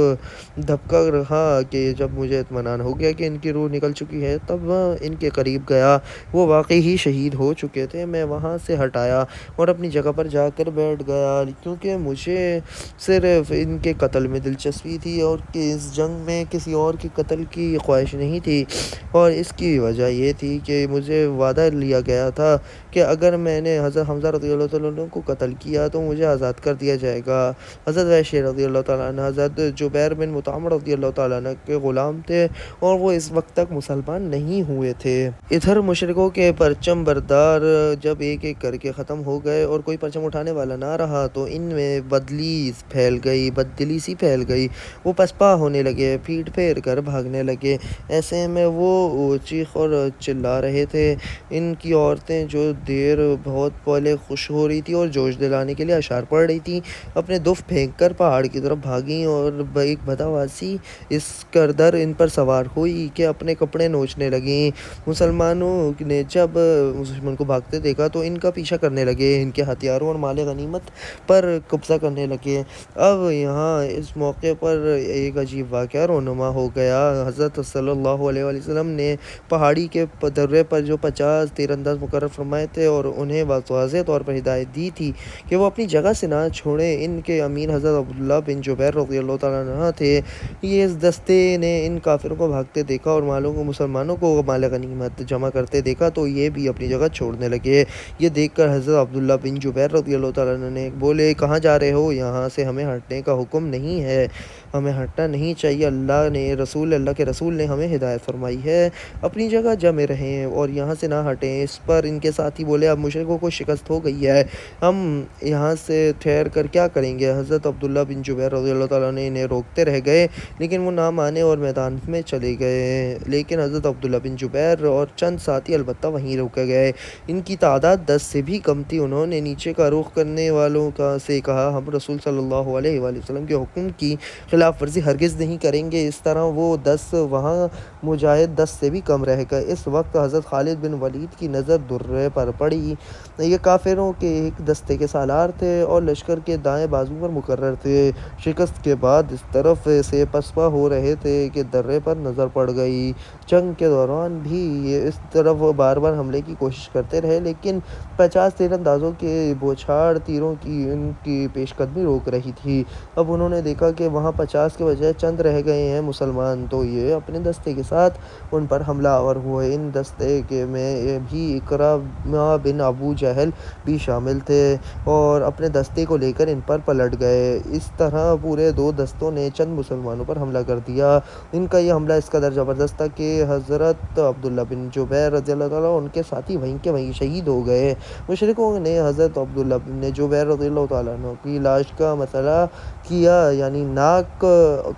A: دھپکا رہا کہ جب مجھے اطمینان ہو گیا کہ ان کی روح نکل چکی ہے، تب ان کے قریب گیا۔ وہ واقعی ہی شہید ہو چکے تھے۔ میں وہاں سے ہٹ آیا اور اپنی جگہ پر جا کر بیٹھ گیا، کیونکہ مجھے صرف ان کے قتل میں دلچسپی تھی اور کہ اس جنگ میں کسی اور کے قتل کی خواہش نہیں تھی، اور اس کی وجہ یہ تھی کہ مجھے وعدہ لیا گیا تھا کہ اگر میں نے حضرت حمزہ رضی اللہ تعالیٰ عنہ کو قتل کیا تو مجھے آزاد کر دیا جائے گا۔ حضرت وحشی رضی اللہ تعالیٰ عنہ حضرت جبیر بن مطعم رضی اللہ تعالیٰ عنہ کے غلام تھے اور وہ اس وقت تک مسلمان نہیں ہوئے تھے۔ ادھر مشرکوں کے پرچم بردار جب ایک ایک کر کے ختم ہو گئے اور کوئی پرچم اٹھانے والا نہ رہا تو ان میں بددلی سی پھیل گئی۔ وہ پسپا ہونے لگے، پیٹ پھیر کر بھاگنے لگے۔ ایسے میں وہ چیخ اور چلا رہے تھے۔ ان کی عورتیں جو دیر بہت پہلے خوش ہو رہی تھی اور جوش دلانے کے لیے اشعار پڑھ رہی تھیں، اپنے دف پھینک کر پہاڑ کی طرف بھاگیں اور ایک بدحواسی اس قدر ان پر سوار ہوئی کہ اپنے کپڑے نوچنے لگیں۔ مسلمانوں نے جب دشمن کو بھاگتے دیکھا تو ان کا پیچھا کرنے لگے، ان کے ہتھیاروں اور مال غنیمت پر قبضہ کرنے لگے۔ اب یہاں اس موقع پر ایک عجیب واقعہ رونما ہو گیا۔ حضرت صلی اللہ علیہ وآلہ وسلم نے پہاڑی کے درے پر جو 50 تیر انداز مقرر فرمائے تھے اور انہیں واضح طور پر ہدایت دی تھی کہ وہ اپنی جگہ سے نہ چھوڑیں، ان کے امیر حضرت عبداللہ بن جبیر رضی اللہ تعالیٰ عنہ تھے۔ یہ اس دستے نے ان کافروں کو بھاگتے دیکھا اور مسلمانوں کو مال غنیمت جمع کرتے دیکھا تو یہ بھی اپنی جگہ چھوڑنے لگے۔ یہ دیکھ کر حضرت عبداللہ بن جبیر رضی اللہ تعالیٰ عنہ نے بولے، کہاں جا رہے ہو؟ یہاں سے ہمیں ہٹنے کا حکم نہیں ہے، ہمیں ہٹنا نہیں چاہیے، اللہ کے رسول نے ہمیں ہدایت فرمائی ہے، اپنی جگہ جمے رہیں اور یہاں سے نہ ہٹیں۔ اس پر ان کے ساتھی بولے، اب مشرکوں کو شکست ہو گئی ہے، ہم یہاں سے ٹھہر کر کیا کریں گے؟ حضرت عبداللہ بن جبیر رضی اللہ تعالیٰ عنہ انہیں روکتے رہ گئے، لیکن وہ نہ مانے اور میدان میں چلے گئے، لیکن حضرت عبداللہ بن جبیر اور چند ساتھی البتہ وہیں رک گئے۔ ان کی تعداد 10 سے بھی کم تھی۔ انہوں نے نیچے کا رخ کرنے والوں سے کہا، ہم رسول صلی اللہ علیہ وآلہ وسلم کے حکم کی خلاف ورزی ہرگز نہیں کریں گے۔ اس طرح وہ 10 وہاں مجاہد 10 سے بھی کم رہ گئے۔ اس وقت حضرت خالد بن ولید کی نظر درے پر پڑی۔ یہ کافروں کے ایک دستے کے سالار تھے اور لشکر کے دائیں بازو پر مقرر تھے۔ شکست کے بعد اس طرف سے پسپا ہو رہے تھے کہ درے پر نظر پڑ گئی۔ جنگ کے دوران بھی یہ اس طرف بار بار حملے کی کوشش کرتے رہے، لیکن 50 تیر اندازوں کے بوچھاڑ تیروں کی ان کی پیش قدمی روک رہی تھی۔ اب انہوں نے دیکھا کہ وہاں 50 کے بجائے چند رہ گئے ہیں مسلمان، تو یہ اپنے دستے کے ساتھ ان پر حملہ آور ہوئے۔ ان دستے میں بھی اکرمہ بن ابو جہل بھی شامل تھے اور اپنے دستے کو لے کر ان پر پلٹ گئے۔ اس طرح پورے 2 دستوں نے چند مسلمانوں پر حملہ کر دیا۔ ان کا یہ حملہ اس قدر زبردست تھا کہ حضرت عبداللہ بن جبیر رضی اللہ تعالیٰ ان کے ساتھی وہیں کے وہیں شہید ہو گئے۔ مشرکوں نے حضرت عبداللہ بن جبیر رضی اللہ تعالیٰ عنہ کی لاش کا مسئلہ کیا، یعنی ناک،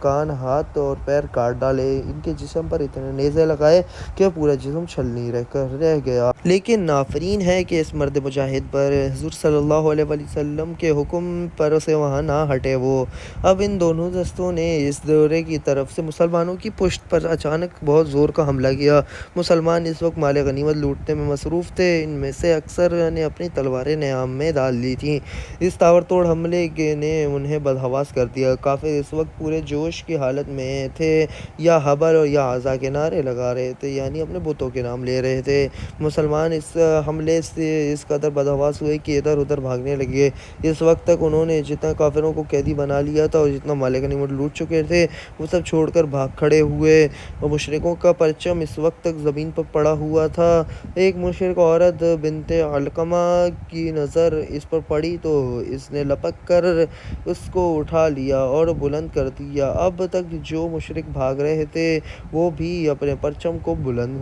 A: کان، ہاتھ اور پیر کاٹ ڈالے۔ ان کے جسم پر اتنے نیزے لگائے کہ پورا جسم چھلنی رہ گیا۔ لیکن نافرین ہے کہ اس مرد مجاہد پر حضور صلی اللہ علیہ وآلہ وسلم کے حکم پر سے وہاں نہ ہٹے۔ وہ اب ان دونوں دستوں نے اس دورے کی طرف سے مسلمانوں کی پشت پر اچانک بہت زور کا حملہ کیا۔ مسلمان اس وقت مال غنیمت لوٹنے میں مصروف تھے۔ ان میں سے اکثر نے اپنی تلواریں نیام میں ڈال لی تھیں۔ اس تاوڑ حملے نے انہیں بدحواس کر دیا۔ کافر اس وقت پورے جوش کی حالت میں تھے، یا حبل اور یا عزا کے نعرے لگا رہے تھے، یعنی اپنے بتوں کے نام لے رہے تھے۔ مسلمان اس حملے سے اس قدر بدحواس ہوئے کہ ادھر ادھر بھاگنے لگے۔ اس وقت تک انہوں نے جتنا کافروں کو قیدی بنا لیا تھا اور جتنا مال غنیمت لوٹ چکے تھے وہ سب چھوڑ کر بھاگ کھڑے ہوئے، اور مشرکوں کا پرچم اس وقت تک زمین پر پڑا ہوا تھا۔ ایک مشرک عورت بنت علقمہ کی نظر اس پر پڑی تو اس نے لپک کر اس کو اٹھا لیا اور بلند کر دیا۔ اب تک جو مشرک بھاگ رہے تھے وہ بھی اپنے پرچم کو بلند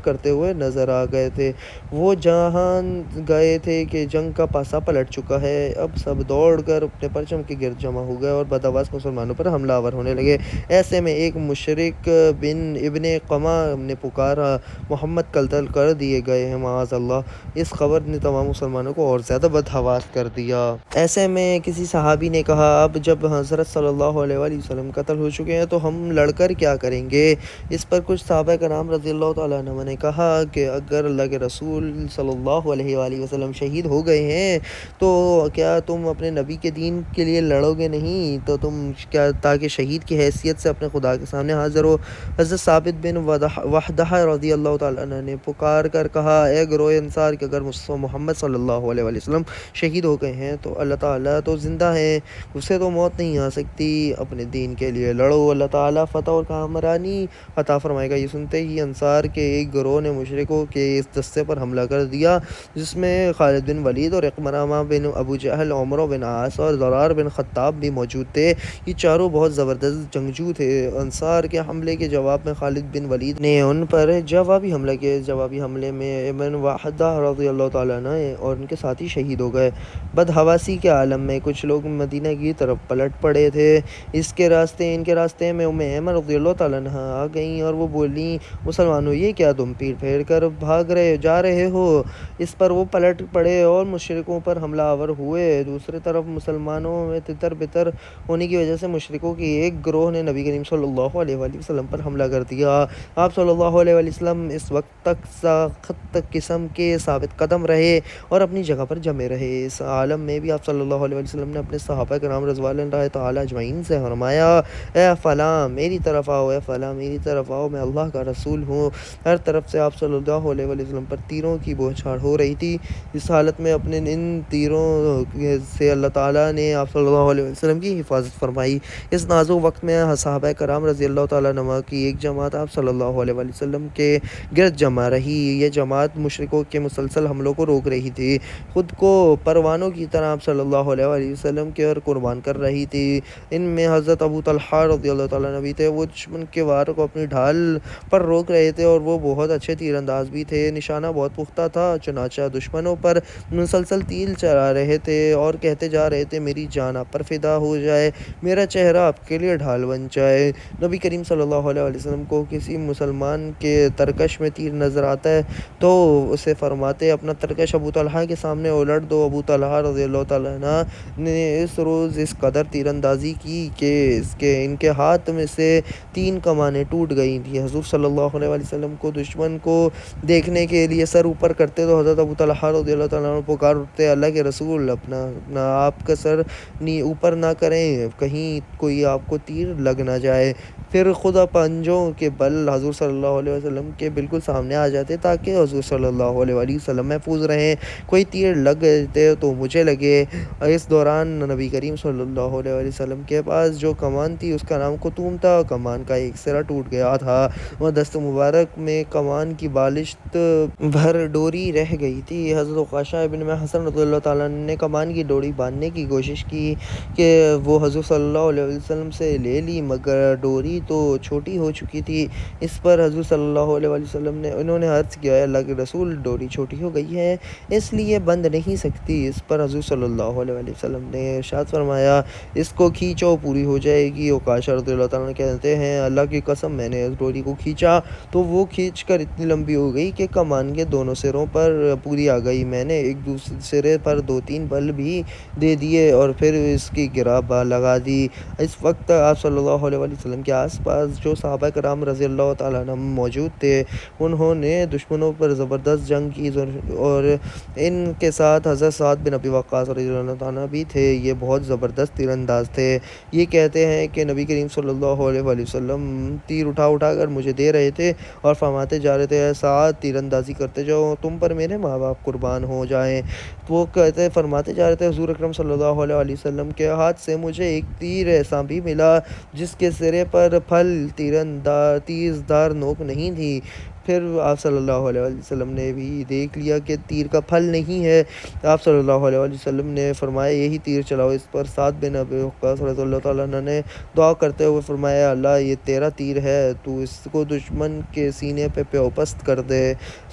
A: کرتے ہوئے نظر آ گئے تھے۔ وہ جان گئے تھے کہ جنگ کا پاسا پلٹ چکا ہے۔ اب سب دوڑ کر اپنے پرچم کے گرد جمع ہو گئے اور بدحواس مسلمانوں پر حملہ آور ہونے لگے۔ ایسے میں ایک مشرک ابن قمہ نے پکارا، محمد قتل کر دیے گئے ہیں معاذ اللہ۔ اس خبر نے تمام مسلمانوں کو اور زیادہ بدحواس کر دیا۔ ایسے میں کسی صحابی نے کہا، اب جب حضرت صلی اللہ علیہ وآلہ وسلم قتل ہو چکے ہیں تو ہم لڑ کر کیا کریں گے؟ اس پر کچھ صحابہ کرام رضی اللہ تعالیٰ عنہ نے کہا کہ اگر اللہ کے رسول صلی اللہ علیہ وآلہ وسلم شہید ہو گئے ہیں تو کیا تم اپنے نبی کے دین کے لیے لڑو گے نہیں؟ تو تم کیا تاکہ شہید کی حیثیت سے اپنے خدا کے سامنے حاضر ہو؟ حضرت ثابت بن وحدہ رضی اللہ تعالیٰ عنہ نے پکار کر کہا، اے گروہ انصار، کہ اگر محمد صلی اللہ علیہ وآلہ وسلم شہید ہو گئے ہیں تو اللہ تعالیٰ تو زندہ ہے، اسے تو موت نہیں آ سکتی، اپنے دین کے لیے لڑو، اللہ تعالیٰ فتح اور کامرانی عطا فرمائے گا۔ یہ سنتے ہی انصار کے ایک گروہ نے مشرکوں کے اس دستے پر حملہ کر دیا جس میں خالد بن ولید اور اکرمہ بن ابو جہل، عمرو بن عاص اور زرار بن خطاب بھی موجود تھے۔ یہ چاروں بہت زبردست جنگجو تھے۔ انصار کے حملے کے جواب میں خالد بن ولید نے ان پر جوابی حملہ کیا۔ اس جوابی حملے میں ابن وحدہ رضی اللہ تعالیٰ عنہ اور ان کے ساتھی شہید ہو گئے۔ بدحواسی کے عالم میں کچھ لوگ مدینہ کی طرف پلٹ پڑے تھے۔ ان کے راستے میں ایمن رضی اللہ تعالیٰ عنہ آ گئیں اور وہ بولیں، مسلمانوں، یہ کیا تم پیٹ پھیر کر جا رہے ہو؟ اس پر وہ پلٹ پڑے اور مشرکوں پر حملہ آور ہوئے۔ دوسری طرف مسلمانوں میں تتر بتر ہونے کی وجہ سے مشرکوں کی ایک گروہ نے نبی کریم صلی اللہ علیہ وآلہ وسلم پر حملہ کر دیا۔ آپ صلی اللہ علیہ وآلہ وسلم اس وقت تک سخت قسم کے ثابت قدم رہے اور اپنی جگہ پر جمے رہے۔ اس عالم میں بھی آپ صلی اللہ علیہ وآلہ وسلم نے اپنے صحابہ کرام رضوان اللہ تعالیٰ اجمعین سے فرمایا، اے فلاں میری طرف آؤ، اے فلاں میری طرف آؤ، میں اللہ کا رسول ہوں۔ ہر طرف سے آپ صلی اللہ علیہ وآلہ وسلم پر تیروں کی بوچھاڑ ہو رہی تھی۔ اس حالت میں اپنے ان تیروں سے اللہ تعالیٰ نے آپ صلی اللہ علیہ وسلم کی حفاظت فرمائی۔ اس نازک وقت میں صحابہ کرام رضی اللہ تعالیٰ عنہ کی ایک جماعت آپ صلی اللہ علیہ وآلہ وسلم کے گرد جمع رہی۔ یہ جماعت مشرکوں کے مسلسل حملوں کو روک رہی تھی، خود کو پروانوں کی طرح آپ صلی اللہ علیہ وآلہ وسلم کے قربان کر رہی تھی۔ ان میں حضرت ابو طلحہ رضی اللہ تعالیٰ عنہ بھی تھے۔ وہ دشمن کے وار کو اپنی ڈھال پر روک رہے تھے اور وہ بہت اچھے تیر انداز بھی تھے۔ نشانہ بہت پختہ تھا، چنانچہ دشمنوں پر مسلسل تیر چلا رہے تھے اور کہتے جا رہے تھے، میری جان آپ پر فدا ہو جائے، میرا چہرہ آپ کے لیے ڈھال بن جائے۔ نبی کریم صلی اللہ علیہ وآلہ وسلم کو کسی مسلمان کے ترکش میں تیر نظر آتا ہے تو اسے فرماتے، اپنا ترکش ابو طلحہ کے سامنے الٹ دو۔ ابو طلحہ رضی اللہ تعالیٰ عنہ نے اس روز اس قدر تیر اندازی کی تھی کہ ان کے ہاتھ میں سے 3 کمانیں ٹوٹ گئی تھیں۔ حضور صلی اللہ علیہ وسلم کو دشمن کو دیکھنے کے لیے سر اوپر کرتے تو حضرت ابو طلحہ رضی اللہ تعالیٰ عنہ پکار اٹھتے، اللہ کے رسول اپنا آپ کا سر اوپر نہ کریں، کہیں کوئی آپ کو تیر لگ نہ جائے۔ پھر خود پنجوں کے بل حضور صلی اللہ علیہ وسلم کے بالکل سامنے آ جاتے تاکہ حضور صلی اللہ علیہ وسلم محفوظ رہیں، کوئی تیر لگ گئے تو مجھے لگے۔ اس دوران نبی کریم صلی اللہ علیہ وسلم کے پاس جو کمان تھی اس کا نام قطوم تھا، کمان کا ایک سرا ٹوٹ گیا تھا، وہ دست مبارک میں کمان کی بالشت بھر ڈوری رہ گئی تھی۔ حضرت عکاشہ ابن محصن رضی اللہ تعالیٰ عنہ نے کمان کی ڈوری باندھنے کی کوشش کی کہ وہ حضور صلی اللہ علیہ وسلم سے لے لی، مگر ڈوری تو چھوٹی ہو چکی تھی۔ اس پر حضور صلی اللہ علیہ وسلم نے انہوں نے عرض کیا، اللہ کے رسول ڈوری چھوٹی ہو گئی ہے اس لیے بند نہیں سکتی۔ اس پر حضور صلی اللہ علیہ وسلم نے ارشاد فرمایا، اس کو کھینچو پوری ہو جائے گی۔ عکاشہ رضی اللہ تعالیٰ عنہ کہتے ہیں، اللہ کی قسم میں نے اس ڈوری کو کھینچا تو وہ کھینچ کر اتنی لمبی ہو گئی کہ کمان کے دونوں سروں پر پوری آ گئی۔ میں نے ایک دوسرے سرے پر 2-3 بل بھی دے دیے اور پھر اس کی گرہ لگا دی۔ اس وقت آپ صلی اللہ علیہ وسلم کے آس پاس جو صحابہ کرام رضی اللہ تعالیٰ عنہم موجود تھے انہوں نے دشمنوں پر زبردست جنگ کی اور ان کے ساتھ حضرت سعد بن ابی وقاص رضی اللہ عنہ بھی تھے۔ یہ بہت زبردست تیر انداز تھے۔ یہ کہتے ہیں کہ نبی کریم صلی اللہ علیہ وسلم تیر اٹھا کر مجھے دے رہے تھے اور فرماتے جا رہے تھے، اے سعد تیر اندازی کرتے جاؤ، تم پر میرے ماں باپ قربان ہو جائیں۔ وہ فرماتے جا رہے تھے، حضور اکرم صلی اللہ علیہ وسلم کے ہاتھ سے مجھے ایک تیر ایسا بھی ملا جس کے سرے پر پھل تیز دار نوک نہیں تھی۔ پھر آپ صلی اللہ علیہ وسلم نے بھی دیکھ لیا کہ تیر کا پھل نہیں ہے۔ آپ صلی اللہ علیہ وسلم نے فرمایا، یہی تیر چلاؤ۔ اس پر سعد بن ابی وقاص رضی اللہ تعالیٰ عنہ نے دعا کرتے ہوئے فرمایا، اللہ یہ تیرا تیر ہے، تو اس کو دشمن کے سینے پہ پیوست کر دے۔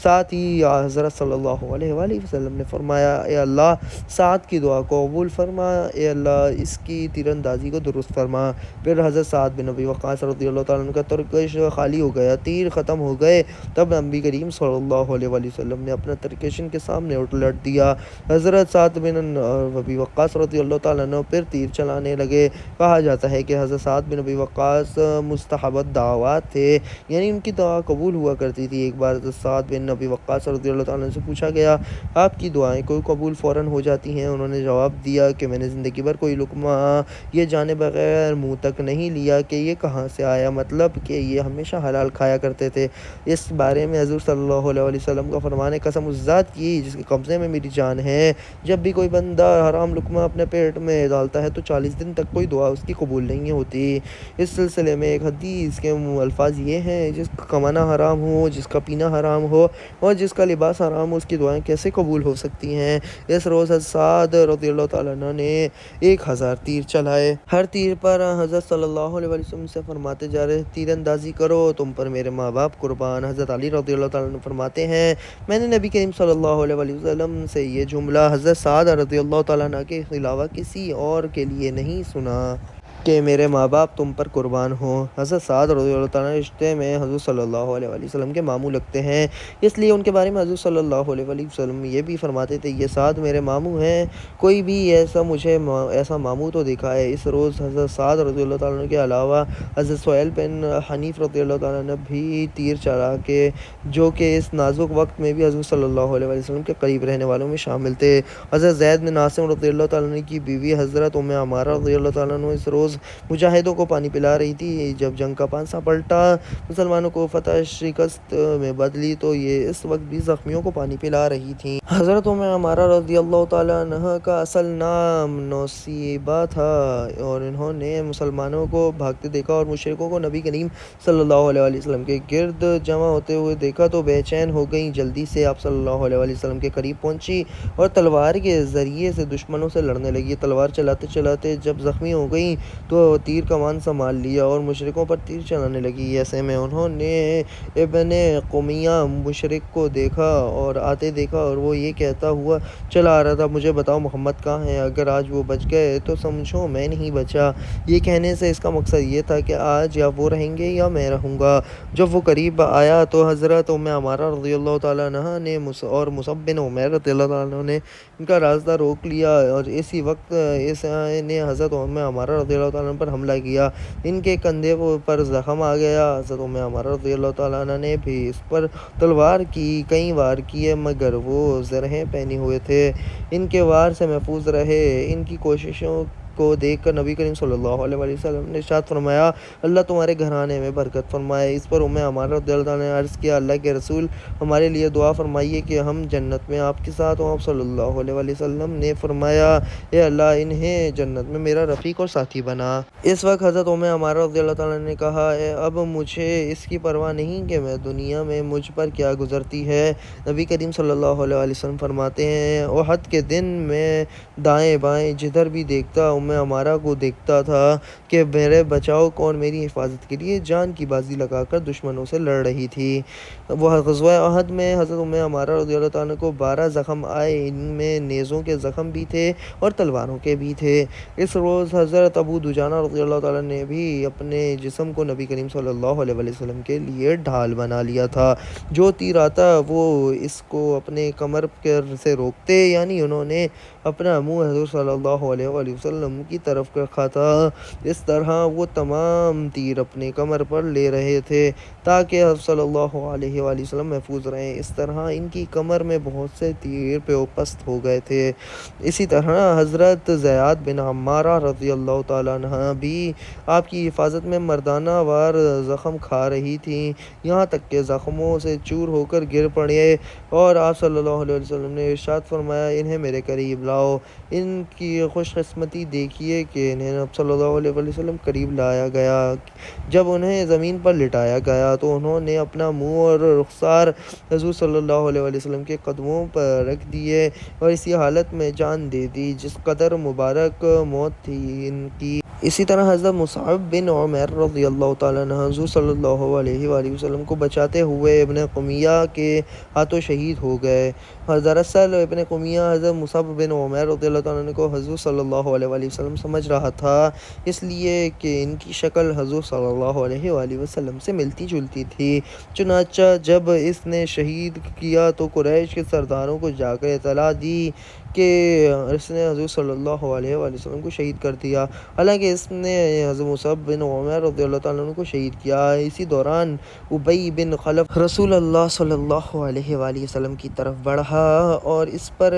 A: ساتھ ہی حضرت صلی اللہ علیہ وسلم نے فرمایا، اے اللہ سعد کی دعا کو قبول فرما، اے اللہ اس کی تیر اندازی کو درست فرما۔ پھر حضرت سعد بن ابی وقاص رضی اللہ تعالیٰ عنہ کا ترکش خالی ہو گیا، تیر ختم ہو گئے۔ تب نبی کریم صلی اللہ علیہ وسلم نے اپنا ترکش ان کے سامنے الٹ دیا۔ حضرت سعد بن ابی وقاص رضی اللہ تعالیٰ عنہ پھر تیر چلانے لگے۔ کہا جاتا ہے کہ حضرت سعد بن ابی وقاص مستحبت دعوات تھے، یعنی ان کی دعا قبول ہوا کرتی تھی۔ ایک بار حضرت سعد بن ابی وقاص رضی اللہ تعالیٰ عنہ سے پوچھا گیا، آپ کی دعائیں کوئی قبول فوراً ہو جاتی ہیں؟ انہوں نے جواب دیا کہ میں نے زندگی بھر کوئی لقمہ یہ جانے بغیر منہ تک نہیں لیا کہ یہ کہاں سے آیا، مطلب کہ یہ ہمیشہ حلال کھایا کرتے تھے۔ اس بارے میں حضور صلی اللہ علیہ وسلم کا فرمان ہے، قسم اس ذات کی جس کے قبضے میں میری جان ہے، جب بھی کوئی بندہ حرام لقمہ اپنے پیٹ میں ڈالتا ہے تو 40 دن تک کوئی دعا اس کی قبول نہیں ہوتی۔ اس سلسلے میں ایک حدیث کے الفاظ یہ ہیں، جس کا کمانا حرام ہو، جس کا پینا حرام ہو اور جس کا لباس حرام ہو، اس کی دعائیں کیسے قبول ہو سکتی ہیں؟ اس روز حضرت سعد رضی اللہ تعالیٰ عنہ نے 1000 تیر چلائے۔ ہر تیر پر حضرت صلی اللہ علیہ وسلم سے فرماتے جا رہے، تیر اندازی کرو، تم پر میرے ماں باپ قربان۔ حضرت علی رضی اللہ تعالیٰ عنہ فرماتے ہیں، میں نے نبی کریم صلی اللہ علیہ وسلم سے یہ جملہ حضرت سعد رضی اللہ تعالیٰ عنہ کے علاوہ کسی اور کے لیے نہیں سنا کہ میرے ماں باپ تم پر قربان ہوں۔ حضرت سعد رضی اللہ تعالیٰ عنہ رشتے میں حضور صلی اللہ علیہ وسلم کے ماموں لگتے ہیں، اس لیے ان کے بارے میں حضور صلی اللہ علیہ وسلم یہ بھی فرماتے تھے، یہ سعد میرے ماموں ہیں، کوئی بھی مجھے ایسا ماموں تو دکھائے۔ اس روز حضرت سعد رضی اللہ تعالیٰ عنہ کے علاوہ حضرت سہیل بن حنیف رضی اللہ تعالیٰ عنہ بھی تیر چلا کے، جو کہ اس نازک وقت میں بھی حضور صلی اللہ علیہ وسلم کے قریب رہنے والوں میں شامل تھے۔ حضرت زید بن عاصم رضی اللہ تعالیٰ عنہ کی بیوی حضرت ام عمارہ رضی اللہ تعالیٰ عنہ اس روز مجاہدوں کو پانی پلا رہی تھی۔ جب جنگ کا پانسا پلٹا، مسلمانوں کو فتح شکست میں بدلی، تو یہ اس وقت بھی زخمیوں کو پانی پلا رہی تھیں۔ حضرت ام عمارہ رضی اللہ تعالیٰ عنہ کا اصل نام نصیبہ تھا اور انہوں نے مسلمانوں کو بھاگتے دیکھا اور مشرکوں کو نبی کریم صلی اللہ علیہ وسلم کے گرد جمع ہوتے ہوئے دیکھا تو بے چین ہو گئیں۔ جلدی سے آپ صلی اللہ علیہ وسلم کے قریب پہنچی اور تلوار کے ذریعے سے دشمنوں سے لڑنے لگی۔ تلوار چلاتے چلاتے جب زخمی ہو گئیں تو تیر کمان سنبھال لیا اور مشرکوں پر تیر چلانے لگی۔ ایسے میں انہوں نے ابن قمیہ مشرک کو دیکھا اور آتے دیکھا اور وہ یہ کہتا ہوا چلا آ رہا تھا، مجھے بتاؤ محمد کہاں ہیں، اگر آج وہ بچ گئے تو سمجھو میں نہیں بچا۔ یہ کہنے سے اس کا مقصد یہ تھا کہ آج یا وہ رہیں گے یا میں رہوں گا۔ جب وہ قریب آیا تو حضرت ام عمارہ رضی اللہ تعالیٰ عنہ نے اور مصعب بن عمیر رضی اللہ تعالیٰ عنہ نے ان کا راستہ روک لیا اور اسی وقت اس نے حضرت ام عمارہ رضی اللہ تعالیٰ تعالیٰ عنہ پر حملہ کیا۔ ان کے کندھے پر زخم آ گیا۔ حضرت ام عمارہ رضی اللہ تعالیٰ عنہ نے بھی اس پر تلوار کی کئی وار کیے مگر وہ زرہیں پہنے ہوئے تھے، ان کے وار سے محفوظ رہے۔ ان کی کوششوں کو دیکھ کر نبی کریم صلی اللہ علیہ وآلہ وسلم نے ارشاد فرمایا، اللہ تمہارے گھرانے میں برکت فرمائے۔ اس پر ام عمارہ رضی اللہ عنہ نے عرض کیا، اللہ کے رسول، ہمارے لیے دعا فرمائیے کہ ہم جنت میں آپ کے ساتھ ہوں۔ آپ صلی اللہ علیہ وآلہ وسلم نے فرمایا، اے اللہ انہیں جنت میں میرا رفیق اور ساتھی بنا۔ اس وقت حضرت ام عمارہ رضی اللہ تعالیٰ عنہ نے کہا، اب مجھے اس کی پرواہ نہیں کہ میں دنیا میں مجھ پر کیا گزرتی ہے۔ نبی کریم صلی اللہ علیہ وآلہ وسلم فرماتے ہیں، احد کے دن میں دائیں بائیں جدھر بھی دیکھتا ام عمارہ کو دیکھتا تھا کہ میرے بچاؤ کو اور میری حفاظت کے لیے جان کی بازی لگا کر دشمنوں سے لڑ رہی تھی۔ وہ غزوہ احد میں حضرت ام عمارہ رضی اللہ تعالیٰ عنہ کو 12 زخم آئے، ان میں نیزوں کے زخم بھی تھے اور تلواروں کے بھی تھے۔ اس روز حضرت ابو دجانہ رضی اللہ تعالیٰ نے بھی اپنے جسم کو نبی کریم صلی اللہ علیہ وآلہ وسلم کے لیے ڈھال بنا لیا تھا۔ جو تیر آتا وہ اس کو اپنے کمر سے روکتے، یعنی انہوں نے اپنا منہ حضور صلی اللہ علیہ وآلہ وسلم کی طرف رکھا تھا۔ اس طرح وہ تمام تیر اپنے کمر پر لے رہے تھے تاکہ حضور صلی اللہ علیہ وآلہ وسلم محفوظ رہیں۔ اس طرح ان کی کمر میں بہت سے تیر پیوست ہو گئے تھے۔ اسی طرح حضرت زیاد بن عمارہ رضی اللہ تعالیٰ عنہ بھی آپ کی حفاظت میں مردانہ وار زخم کھا رہی تھیں، یہاں تک کہ زخموں سے چور ہو کر گر پڑے اور آپ صلی اللہ علیہ وسلم نے ارشاد فرمایا، انہیں میرے قریب لاؤ۔ ان کی خوش قسمتی دیکھیے کہ انہیں آپ صلی اللہ علیہ وسلم قریب لایا گیا۔ جب انہیں زمین پر لٹایا گیا تو انہوں نے اپنا منہ اور رخسار حضور صلی اللہ علیہ وسلم کے قدموں پر رکھ دیے اور اسی حالت میں جان دے دی جس قدر مبارک موت تھی ان کی۔ اسی طرح حضرت مصعب بن عمیر رضی اللہ تعالیٰ عنہ حضور صلی اللہ علیہ وآلہ وسلم کو بچاتے ہوئے ابن قمیہ کے ہاتھوں شہید ہو گئے۔ دراصل ابن قمیہ حضرت مصعب بن عمیر رضی اللہ تعالیٰ عنہ کو حضور صلی اللہ علیہ وآلہ وسلم سمجھ رہا تھا، اس لیے کہ ان کی شکل حضور صلی اللہ علیہ وآلہ وسلم سے ملتی جلتی تھی۔ چنانچہ جب اس نے شہید کیا تو قریش کے سرداروں کو جا کر اطلاع دی کہ اس نے حضور صلی اللہ علیہ وآلہ وسلم کو شہید کر دیا، حالانکہ اس نے حضرت مصعب بن عمیر رضی اللہ تعالیٰ عنہ کو شہید کیا۔ اسی دوران ابی بن خلف رسول اللہ صلی اللہ علیہ وآلہ وسلم کی طرف بڑھا اور اس پر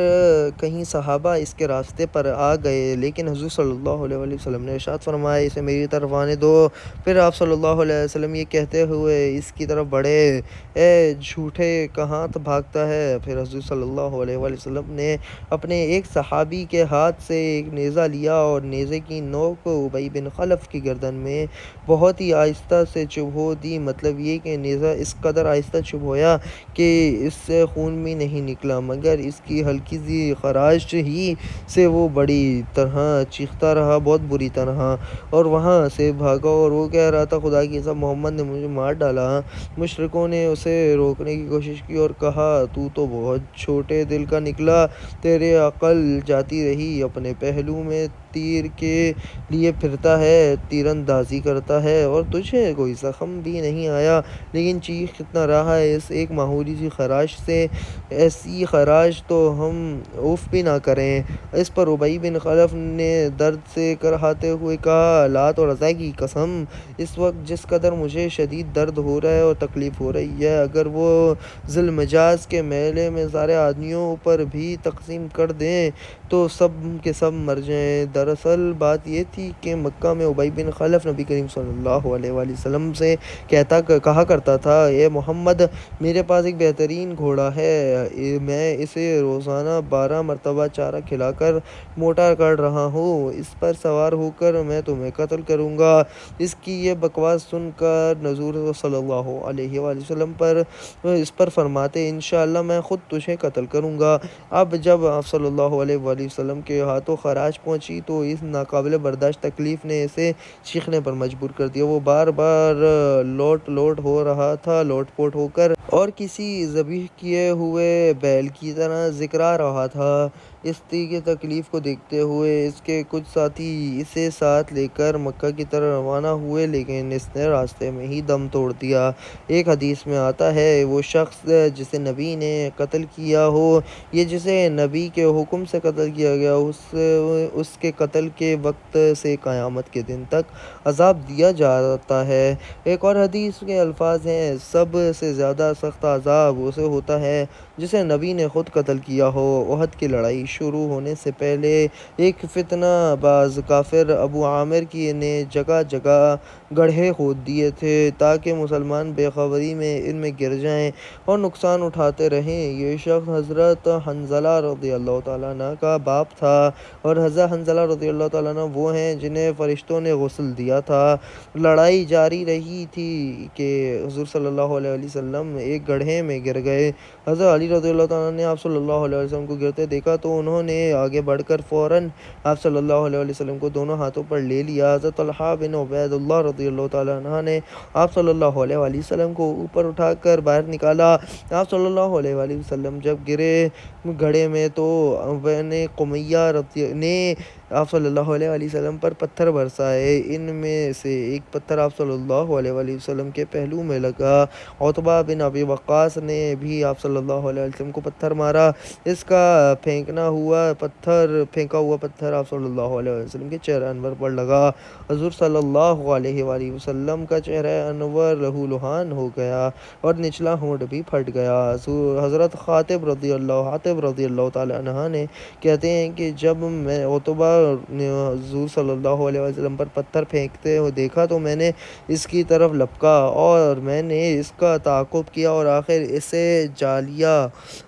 A: کہیں صحابہ اس کے راستے پر آ گئے، لیکن حضور صلی اللہ علیہ وآلہ وسلم نے ارشاد فرمایا، اسے میری طرف آنے دو۔ پھر آپ صلی اللہ علیہ وسلم یہ کہتے ہوئے اس کی طرف بڑھے، اے جھوٹے کہاں بھاگتا ہے؟ پھر حضور صلی اللہ علیہ وآلہ وسلم نے اپنے ایک صحابی کے ہاتھ سے ایک نیزہ لیا اور نیزے کی نوک ابی بن خلف کی گردن میں بہت ہی آہستہ سے چبھو دی، مطلب یہ کہ نیزہ اس قدر آہستہ چبھویا کہ اس سے خون بھی نہیں نکلا مگر اس کی ہلکی سی خراش ہی سے وہ بڑی طرح چیختا رہا، بہت بری طرح، اور وہاں سے بھاگا اور وہ کہہ رہا تھا، خدا کی قسم محمد نے مجھے مار ڈالا۔ مشرکوں نے اسے روکنے کی کوشش کی اور کہا، تو بہت چھوٹے دل کا نکلا، تیرے عقل جاتی رہی، اپنے پہلو میں تیر کے لیے پھرتا ہے، تیر اندازی کرتا ہے اور تجھے کوئی زخم بھی نہیں آیا، لیکن چیخ کتنا رہا ہے اس ایک معمولی سی خراش سے، ایسی خراش تو ہم اف بھی نہ کریں۔ اس پر ابی بن خلف نے درد سے کرہاتے ہوئے کہا، لات اور عزا کی قسم، اس وقت جس قدر مجھے شدید درد ہو رہا ہے اور تکلیف ہو رہی ہے، اگر وہ ذی المجاز کے میلے میں سارے آدمیوں پر بھی تقسیم کر دیں تو سب کے سب مر جائیں۔ دراصل بات یہ تھی کہ مکہ میں ابی بن خلف نبی کریم صلی اللہ علیہ وآلہ وسلم سے کہا کرتا تھا، اے محمد، میرے پاس ایک بہترین گھوڑا ہے، میں اسے روزانہ 12 مرتبہ چارہ کھلا کر موٹا کر رہا ہوں، اس پر سوار ہو کر میں تمہیں قتل کروں گا۔ اس کی یہ بکواس سن کر حضور صلی اللہ علیہ وآلہ وسلم اس پر فرماتے، انشاءاللہ میں خود تجھے قتل کروں گا۔ اب جب آپ صلی اللہ علیہ وآلہ وسلم کے ہاتھوں خراش پہنچی تو اس ناقابل برداشت تکلیف نے اسے چیخنے پر مجبور کر دیا، وہ بار بار لوٹ ہو رہا تھا، لوٹ پوٹ ہو کر اور کسی ذبح کیے ہوئے بیل کی طرح ذکرا رہا تھا، اس کی تکلیف کو دیکھتے ہوئے اس کے کچھ ساتھی اسے ساتھ لے کر مکہ کی طرف روانہ ہوئے، لیکن اس نے راستے میں ہی دم توڑ دیا۔ ایک حدیث میں آتا ہے، وہ شخص جسے نبی نے قتل کیا ہو، یا جسے نبی کے حکم سے قتل کیا گیا، اس کے قتل کے وقت سے قیامت کے دن تک عذاب دیا جاتا ہے۔ ایک اور حدیث کے الفاظ ہیں، سب سے زیادہ سخت عذاب اسے ہوتا ہے جسے نبی نے خود قتل کیا ہو۔ احد کی لڑائی شروع ہونے سے پہلے ایک فتنہ باز کافر ابو عامر نے جگہ جگہ گڑھے کھود دیے تھے تاکہ مسلمان بے خبری میں ان میں گر جائیں اور نقصان اٹھاتے رہیں۔ یہ شخص حضرت حنظلہ رضی اللہ تعالیٰ عنہ کا باپ تھا، اور حضرت حنظلہ رضی اللہ تعالیٰ عنہ وہ ہیں جنہیں فرشتوں نے غسل دیا تھا۔ لڑائی جاری رہی تھی کہ حضور صلی اللہ علیہ وسلم ایک گڑھے میں گر گئے۔ حضرت علی رضی اللہ تعالیٰ عنہ نے آپ صلی اللہ علیہ وسلم کو گرتے دیکھا تو انہوں نے آگے بڑھ کر فوراً آپ صلی اللہ علیہ وسلم کو دونوں ہاتھوں پر لے لیا۔ حضرت طلحہ بن عبید اللہ رضی اللہ تعالیٰ عنہ نے آپ صلی اللہ علیہ وسلم کو اوپر اٹھا کر باہر نکالا۔ آپ صلی اللہ علیہ وسلم جب گرے گڑھے میں تو بنی قمیہ نے آپ صلی اللہ علیہ وسلم پر پتھر برسائے۔ ان میں سے ایک پتھر آپ صلی اللہ علیہ وسلم کے پہلو میں لگا۔ عتبہ بن ابی وقاص نے بھی آپ صلی اللہ علیہ وسلم کو پتھر مارا۔ اس کا پھینکا ہوا پتھر آپ صلی اللہ علیہ وسلم کے چہرہ انور پر لگا۔ حضور صلی اللہ علیہ وسلم کا چہرہ انور لہو لہان ہو گیا اور نچلا ہونٹ بھی پھٹ گیا۔ حضرت حاتب رضی اللہ تعالیٰ عنہ نے کہتے ہیں کہ جب میں عتبہ نے حضور صلی اللہ علیہ وسلم پر پتھر پھینکتے ہوئے دیکھا تو میں نے اس کی طرف لپکا اور میں نے اس کا تعاقب کیا اور آخر اسے جا لیا،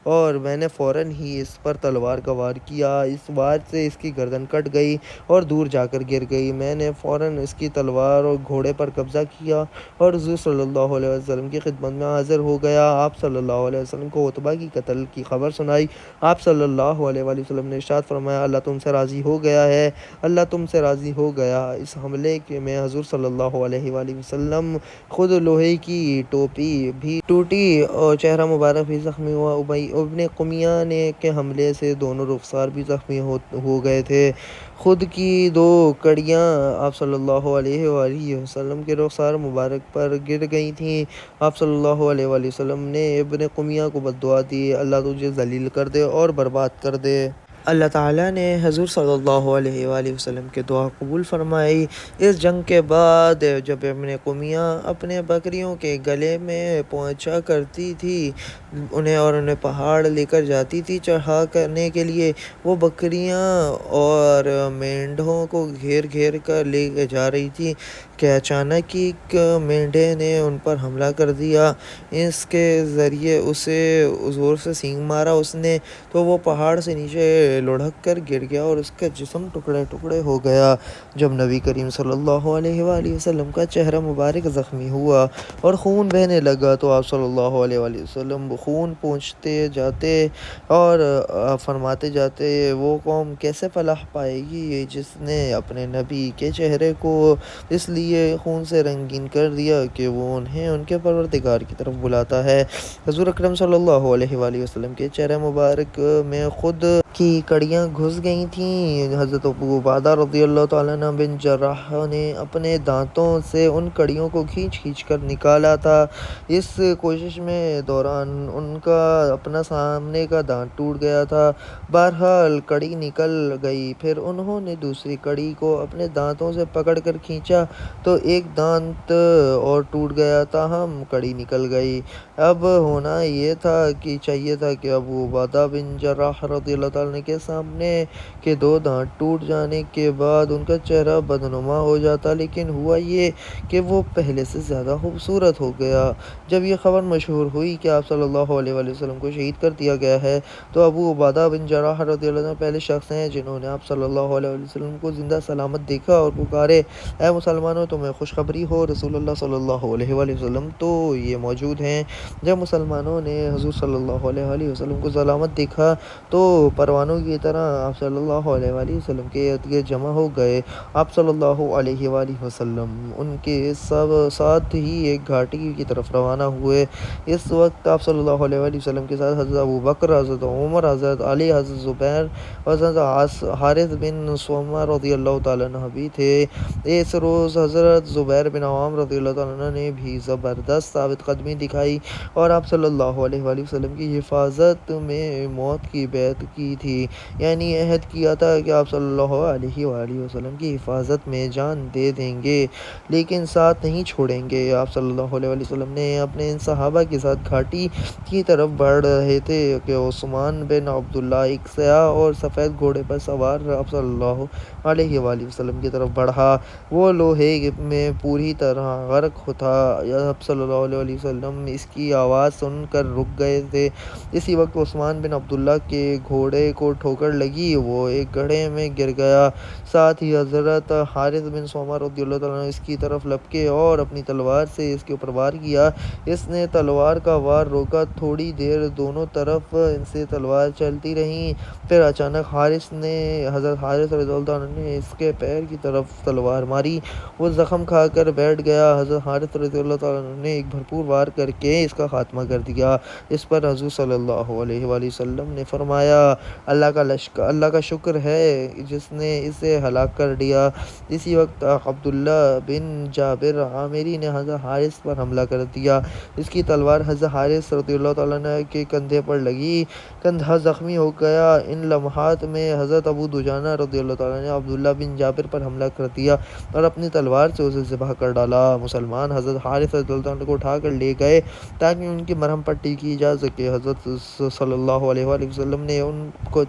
A: اور میں نے فوراً ہی اس پر تلوار کا وار کیا۔ اس وار سے اس کی گردن کٹ گئی اور دور جا کر گر گئی۔ میں نے فوراً اس کی تلوار اور گھوڑے پر قبضہ کیا اور حضور صلی اللہ علیہ وسلم کی خدمت میں حاضر ہو گیا۔ آپ صلی اللہ علیہ وسلم کو عتبہ کی قتل کی خبر سنائی۔ آپ صلی اللہ علیہ وسلم نے ارشاد فرمایا، اللہ تم سے راضی ہو گیا ہے، اللہ تم سے راضی ہو گیا۔ اس حملے میں حضور صلی اللہ علیہ وسلم خود لوہے کی ٹوپی بھی ٹوٹی اور چہرہ مبارک بھی زخمی ہوا۔ ابن قمیہ کے حملے سے دونوں رخسار بھی زخمی ہو گئے تھے۔ خود کی دو کڑیاں آپ صلی اللہ علیہ وسلم کے رخسار مبارک پر گر گئی تھیں۔ آپ صلی اللہ علیہ وسلم نے ابن قمیہ کو بد دعا دی، اللہ تجھے ذلیل کر دے اور برباد کر دے۔ اللہ تعالیٰ نے حضور صلی اللہ علیہ وسلم کی دعا قبول فرمائی۔ اس جنگ کے بعد جب ابن قمیہ اپنے بکریوں کے گلے میں پہنچا کرتی تھی انہیں پہاڑ لے کر جاتی تھی چڑھا کرنے کے لیے، وہ بکریاں اور مینڈھوں کو گھیر گھیر کر لے جا رہی تھی کہ اچانک ایک مینڈھے نے ان پر حملہ کر دیا۔ اس کے ذریعے اسے زور سے سینگ مارا اس نے تو وہ پہاڑ سے نیچے لڑھک کر گر گیا اور اس کا جسم ٹکڑے ٹکڑے ہو گیا۔ جب نبی کریم صلی اللہ علیہ وسلم کا چہرہ مبارک زخمی ہوا اور خون بہنے لگا تو آپ صلی اللہ علیہ وسلم خون پوچھتے جاتے اور فرماتے جاتے، وہ قوم کیسے فلاح پائے گی جس نے اپنے نبی کے چہرے کو اس لیے خون سے رنگین کر دیا کہ وہ انہیں ان کے پروردگار کی طرف بلاتا ہے۔ حضور اکرم صلی اللہ علیہ وسلم کے چہرہ مبارک میں خود کی کڑیاں گھس گئی تھیں۔ حضرت ابو عبیدہ رضی اللہ تعالیٰ عنہ بن جراح نے اپنے دانتوں سے ان کڑیوں کو کھینچ کھینچ کر نکالا تھا۔ اس کوشش میں دوران ان کا اپنا سامنے کا دانت ٹوٹ گیا تھا۔ بہرحال کڑی نکل گئی، پھر انہوں نے دوسری کڑی کو اپنے دانتوں سے پکڑ کر کھینچا تو ایک دانت اور ٹوٹ گیا، تاہم کڑی نکل گئی۔ اب ہونا یہ چاہیے تھا کہ ابو عبیدہ بن جراح رضی اللہ تعالیٰ عنہ کے سامنے کے دو دانت ٹوٹ جانے کے بعد ان کا چہرہ بدنما ہو جاتا، لیکن ہوا یہ کہ وہ پہلے سے زیادہ خوبصورت ہو گیا۔ جب یہ خبر مشہور ہوئی کہ آپ صلی اللہ علیہ وسلم کو شہید کر دیا گیا ہے تو ابو عبیدہ بن جراح رضی اللہ عنہ پہلے شخص ہیں جنہوں نے آپ صلی اللہ علیہ وسلم کو زندہ سلامت دیکھا اور پکارے، اے مسلمانوں تمہیں خوشخبری ہو، رسول اللہ صلی اللہ علیہ وسلم تو یہ موجود ہیں۔ جب مسلمانوں نے حضور صلی اللہ علیہ وآلہ وسلم کو سلامت دیکھا تو پروانوں کی طرح آپ صلی اللہ علیہ وآلہ وسلم کے ارد گرد جمع ہو گئے۔ آپ صلی اللہ علیہ وآلہ وسلم ان کے ساتھ ہی ایک گھاٹی کی طرف روانہ ہوئے۔ اس وقت آپ صلی اللہ علیہ وآلہ وسلم کے ساتھ حضرت ابوبکر، حضرت عمر، حضرت علی، حضرت زبیر اور حضرت حارث بن سومہ رضی اللہ تعالیٰ عنہ بھی تھے۔ اس روز حضرت زبیر بن عوام رضی اللہ تعالیٰ عنہ نے بھی زبردست ثابت قدمی دکھائی اور آپ صلی اللہ علیہ وآلہ وسلم کی حفاظت میں موت کی بیعت کی تھی، یعنی عہد کیا تھا کہ آپ صلی اللہ علیہ وآلہ وسلم کی حفاظت میں جان دے دیں گے لیکن ساتھ نہیں چھوڑیں گے۔ آپ صلی اللہ علیہ وآلہ وسلم نے اپنے ان صحابہ کے ساتھ گھاٹی کی طرف بڑھ رہے تھے کہ عثمان بن عبداللہ ایک سیاہ اور سفید گھوڑے پر سوار آپ صلی اللہ علیہ وآلہ وسلم کی طرف بڑھا۔ وہ لوہے میں پوری طرح غرق تھا۔ آپ صلی اللہ علیہ وآلہ وسلم اس کی آواز سن کر رک گئے تھے۔ اسی وقت عثمان بن عبداللہ کے گھوڑے کو ٹھوکر لگی، وہ ایک گڑھے میں گر گیا۔ ساتھ ہی حضرت حارث بن سومہ رضی اللہ تعالیٰ عنہ اس کی طرف لپکے اور اپنی تلوار سے اس کے اوپر وار کیا۔ اس نے تلوار کا وار روکا، تھوڑی دیر دونوں طرف سے تلوار چلتی رہی، پھر اچانک حضرت حارث رضی اللہ تعالیٰ عنہ نے اس کے پیر کی طرف تلوار ماری، وہ زخم کھا کر بیٹھ گیا۔ حضرت حارث رضی اللہ تعالیٰ عنہ نے ایک بھرپور وار کر کے اس کا خاتمہ کر دیا۔ اس پر حضور صلی اللہ علیہ وآلہ وسلم نے فرمایا، اللہ کا شکر ہے جس نے اسے ہلاک کر دیا۔ اسی وقت عبداللہ بن جابر عامری نے حضرت حارث پر حملہ کر دیا۔ اس کی تلوار حضرت حارث رضی اللہ تعالیٰ عنہ کے کندھے پر لگی، کندھا زخمی ہو گیا۔ ان لمحات میں حضرت ابو دجانہ رضی اللہ تعالیٰ عنہ نے عبداللہ بن جابر پر حملہ کر دیا اور اپنی تلوار سے اسے ذبح کر ڈالا۔ مسلمان حضرت حارث رضی اللہ عنہ کو اٹھا کر لے گئے تاکہ ان کی مرہم پٹی کی جا سکے۔ حضرت صلی اللہ علیہ وآلہ وسلم نے ان کو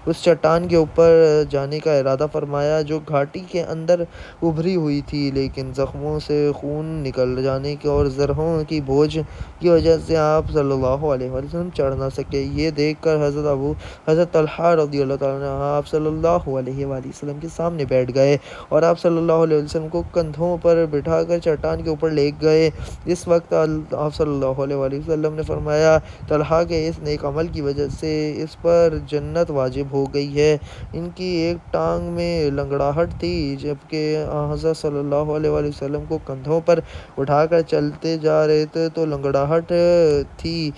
A: اس چٹان کے اوپر جانے کا ارادہ فرمایا جو گھاٹی کے اندر ابھری ہوئی تھی، لیکن زخموں سے خون نکل جانے اور زرہوں کی بوجھ کی وجہ سے آپ صلی اللہ علیہ وآلہ وسلم چڑھ نہ سکے۔ یہ دیکھ کر حضرت طلحہ رضی اللہ تعالیٰ عنہ آپ صلی اللہ علیہ وآلہ وسلم کے سامنے بیٹھ گئے اور آپ صلی اللہ علیہ وسلم کو کندھوں پر بٹھا کر چٹان کے اوپر لے گئے۔ اس وقت آپ صلی اللہ علیہ وآلہ وسلم نے فرمایا، طلحہ کے اس نیک عمل کی وجہ سے اس پر جنت واجب ہو گئی ہے۔ ان کی ایک ٹانگ میں لنگڑاہٹ تھی جبکہ حضرت صلی اللہ علیہ وآلہ وسلم کو کندھوں پر اٹھا کر چلتے جا رہے تھے تو لنگڑاہٹ تھی۔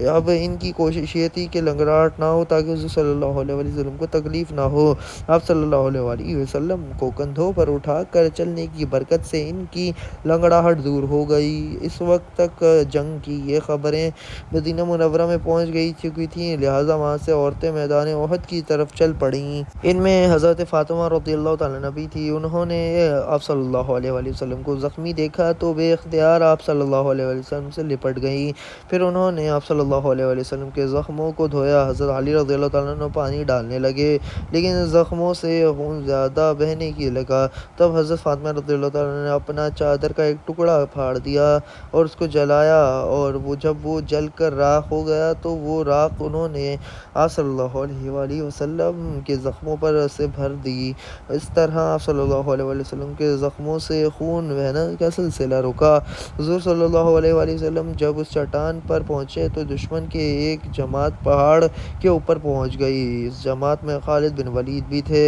A: اب ان کی کوشش یہ تھی کہ لنگڑاہٹ نہ ہو تاکہ حضور صلی اللہ علیہ وآلہ وسلم کو تکلیف نہ ہو۔ آپ صلی اللہ علیہ وآلہ وسلم کو کندھوں پر اٹھا کر چلنے کی برکت سے ان کی لنگڑاہٹ دور ہو گئی۔ اس وقت تک جنگ کی یہ خبریں مدینہ منورہ میں پہنچ چکی تھیں، لہٰذا وہاں سے عورتیں میدان احد کی طرف چل پڑیں۔ ان میں حضرت فاطمہ رضی اللہ تعالیٰ عنہ بھی تھی۔ انہوں نے آپ صلی اللہ علیہ وآلہ وسلم کو زخمی دیکھا تو بے اختیار آپ صلی اللہ علیہ وآلہ وسلم سے لپٹ گئیں۔ پھر انہوں نے آپ صلی اللہ علیہ وآلہ وسلم کے زخموں کو دھویا۔ حضرت علی رضی اللہ تعالیٰ عنہ پانی ڈالنے لگے لیکن زخموں سے خون زیادہ بہنے لگا۔ تب حضرت فاطمہ رضی اللہ تعالیٰ عنہ نے اپنا چادر کا ایک ٹکڑا پھاڑ دیا اور اس کو جلایا، اور جب وہ جل کر راکھ ہو گیا تو وہ راکھ انہوں نے آپ صلی اللہ علیہ وآلہ وسلم کے زخموں پر سے بھر دی۔ اس طرح آپ صلی اللہ علیہ وآلہ وسلم کے زخموں سے خون بہنا کا سلسلہ رکا۔ حضور صلی اللہ علیہ وآلہ وسلم جب اس چٹان پر پہنچے تو دشمن کی ایک جماعت پہاڑ کے اوپر پہنچ گئی۔ اس جماعت میں خالد بن ولید بھی تھے۔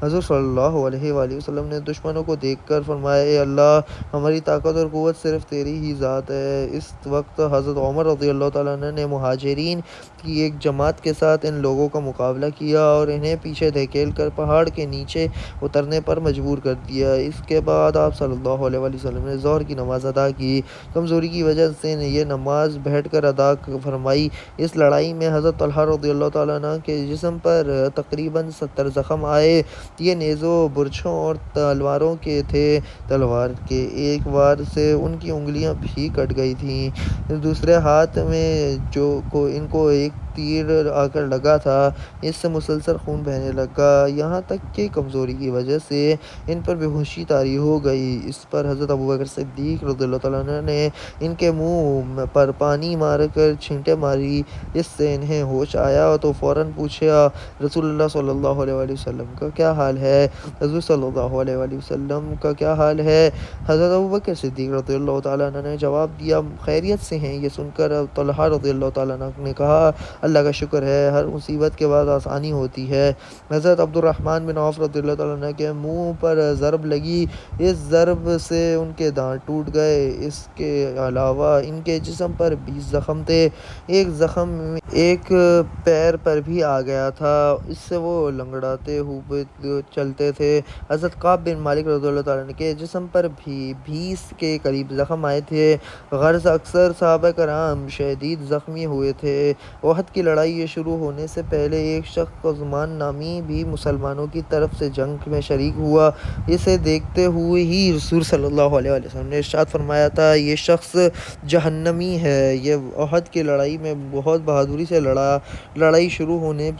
A: حضور صلی اللہ علیہ وآلہ وسلم نے دشمنوں کو دیکھ کر فرمایا، اے اللہ، ہماری طاقت اور قوت صرف تیری ہی ذات ہے۔ اس وقت حضرت عمر رضی اللہ تعالیٰ عنہ نے مہاجرین کی ایک جماعت کے ساتھ ان لوگوں کا مقابلہ کیا اور انہیں پیچھے دھکیل کر پہاڑ کے نیچے اترنے پر مجبور کر دیا۔ اس کے بعد آپ صلی اللہ علیہ وآلہ وسلم نے ظہر کی نماز ادا کی۔ کمزوری کی وجہ سے یہ نماز بیٹھ کر ادا فرمائی۔ اس لڑائی میں حضرت طلحہ رضی اللہ تعالیٰ عنہ کے جسم پر تقریباً 70 زخم آئے۔ یہ نیزوں، برچھوں اور تلواروں کے تھے۔ تلوار کے ایک وار سے ان کی انگلیاں بھی کٹ گئی تھیں۔ دوسرے ہاتھ میں ان کو ایک تیر آ کر لگا تھا اس سے مسلسل خون بہنے لگا، یہاں تک کہ کمزوری کی وجہ سے ان پر بے ہوشی طاری ہو گئی۔ اس پر حضرت ابوبکر صدیق رضی اللہ تعالیٰ عنہ نے ان کے منہ پر پانی مار کر چھینٹیں ماری، اس سے انہیں ہوش آیا تو فوراً پوچھا رسول اللہ صلی اللہ علیہ وآلہ وسلم کا کیا حال ہے؟ حضور صلی اللہ علیہ وآلہ وسلم کا کیا حال ہے؟ حضرت ابوبکر صدیق رضی اللہ تعالیٰ عنہ نے جواب دیا خیریت سے ہیں۔ یہ سن کر طلحہ رضی اللہ تعالیٰ عنہ نے کہا اللہ کا شکر ہے، ہر مصیبت کے بعد آسانی ہوتی ہے۔ حضرت عبد الرحمن بن عوف رضی اللہ تعالیٰ عنہ کے منہ پر ضرب لگی، اس ضرب سے ان کے دانت ٹوٹ گئے، اس کے علاوہ ان کے جسم پر 20 زخم تھے، ایک زخم ایک پیر پر بھی آ گیا تھا، اس سے وہ لنگڑاتے ہوئے چلتے تھے۔ حضرت کعب بن مالک رضی اللہ تعالیٰ عنہ کے جسم پر بھی 20 کے قریب زخم آئے تھے، غرض اکثر صحابہ کرام شدید زخمی ہوئے تھے۔ احد کی لڑائی شروع ہونے سے پہلے ایک شخص قزمان نامی بھی مسلمانوں کی طرف سے جنگ میں شریک ہوا، اسے دیکھتے ہوئے ہی رسول صلی اللہ علیہ وسلم نے ارشاد فرمایا تھا یہ شخص جہنمی ہے۔ یہ احد کی لڑائی میں بہت بہادری سے لڑا، لڑائی شروع ہونے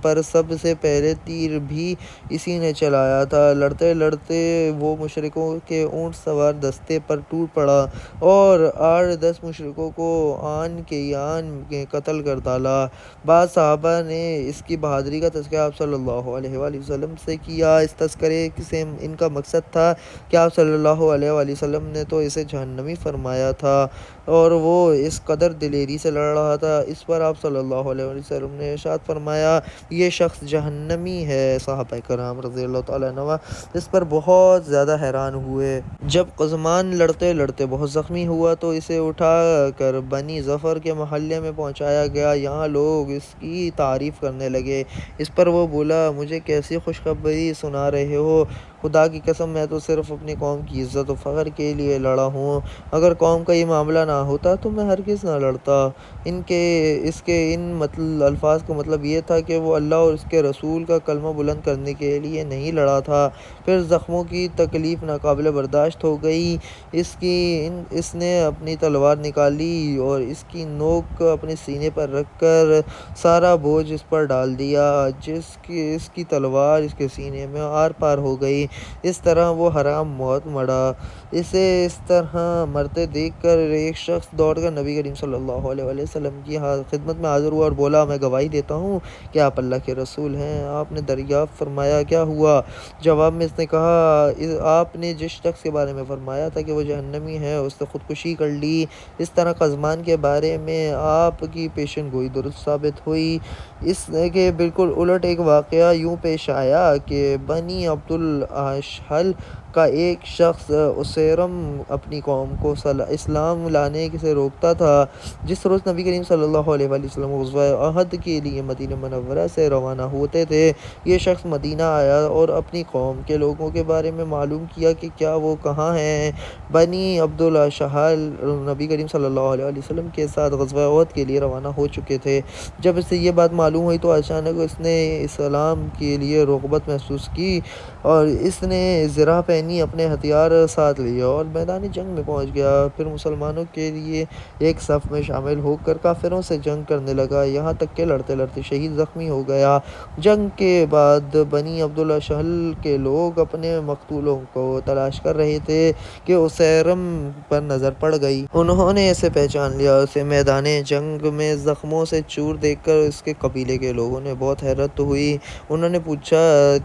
A: پر سب سے پہلے تیر بھی اسی نے چلایا تھا، لڑتے لڑتے وہ مشرکوں کے اونٹ سوار دستے پر ٹوٹ پڑا اور 8-10 مشرکوں کو آن کے آن میں قتل کر ڈالا۔ بعض صحابہ نے اس کی بہادری کا تذکرہ آپ صلی اللہ علیہ وآلہ وسلم سے کیا، اس تذکرے سے ان کا مقصد تھا کہ آپ صلی اللہ علیہ وآلہ وسلم نے تو اسے جہنمی فرمایا تھا اور وہ اس قدر دلیری سے لڑ رہا تھا۔ اس پر آپ صلی اللہ علیہ وآلہ وسلم نے ارشاد فرمایا یہ شخص جہنمی ہے۔ صحابہ کرام رضی اللہ تعالیٰ عنہ اس پر بہت زیادہ حیران ہوئے۔ جب قزمان لڑتے لڑتے بہت زخمی ہوا تو اسے اٹھا کر بنی ظفر کے محلے میں پہنچایا گیا، یہاں لوگ اس کی تعریف کرنے لگے۔ اس پر وہ بولا مجھے کیسی خوشخبری سنا رہے ہو؟ خدا کی قسم میں تو صرف اپنی قوم کی عزت و فخر کے لیے لڑا ہوں، اگر قوم کا یہ معاملہ نہ ہوتا تو میں ہرگز نہ لڑتا۔ اس کے ان الفاظ کا مطلب یہ تھا کہ وہ اللہ اور اس کے رسول کا کلمہ بلند کرنے کے لیے نہیں لڑا تھا۔ پھر زخموں کی تکلیف ناقابل برداشت ہو گئی، اس نے اپنی تلوار نکالی اور اس کی نوک اپنے سینے پر رکھ کر سارا بوجھ اس پر ڈال دیا، اس کی تلوار اس کے سینے میں آر پار ہو گئی، اس طرح وہ حرام موت مرا۔ اسے اس طرح مرتے دیکھ کر ایک شخص دوڑ کر نبی کریم صلی اللہ علیہ وآلہ وسلم کی خدمت میں حاضر ہوا اور بولا میں گواہی دیتا ہوں کہ آپ اللہ کے رسول ہیں۔ آپ نے دریافت فرمایا کیا ہوا؟ جواب میں اس نے کہا آپ نے جس شخص کے بارے میں فرمایا تھا کہ وہ جہنمی ہے اس نے خودکشی کر لی۔ اس طرح قزمان کے بارے میں آپ کی پیشن گوئی درست ثابت ہوئی۔ اس کے بالکل الٹ ایک واقعہ یوں پیش آیا کہ بنی عبد الاشہل کا ایک شخص اسیرم اپنی قوم کو اسلام لانے سے روکتا تھا۔ جس روز نبی کریم صلی اللہ علیہ وآلہ وسلم غزوہ احد کے لیے مدینہ منورہ سے روانہ ہوتے تھے، یہ شخص مدینہ آیا اور اپنی قوم کے لوگوں کے بارے میں معلوم کیا کہ کیا وہ کہاں ہیں۔ بنی عبد الاشہل نبی کریم صلی اللہ علیہ وآلہ وسلم کے ساتھ غزوہ احد کے لیے روانہ ہو چکے تھے۔ جب اسے یہ بات معلوم ہوئی تو اچانک اس نے اسلام کے لیے رغبت محسوس کی اور اس نے زرہ پہنی، اپنے ہتھیار ساتھ لیا اور میدان جنگ میں پہنچ گیا، پھر مسلمانوں کے لیے ایک صف میں شامل ہو کر کافروں سے جنگ کرنے لگا، یہاں تک کہ لڑتے لڑتے شہید زخمی ہو گیا۔ جنگ کے بعد بنی عبد الاشہل کے لوگ اپنے مقتولوں کو تلاش کر رہے تھے کہ اسیرم پر نظر پڑ گئی۔ انہوں نے اسے پہچان لیا، اسے میدان جنگ میں زخموں سے چور دیکھ کر اس کے قبیلے کے لوگوں نے بہت حیرت ہوئی۔ انہوں نے پوچھا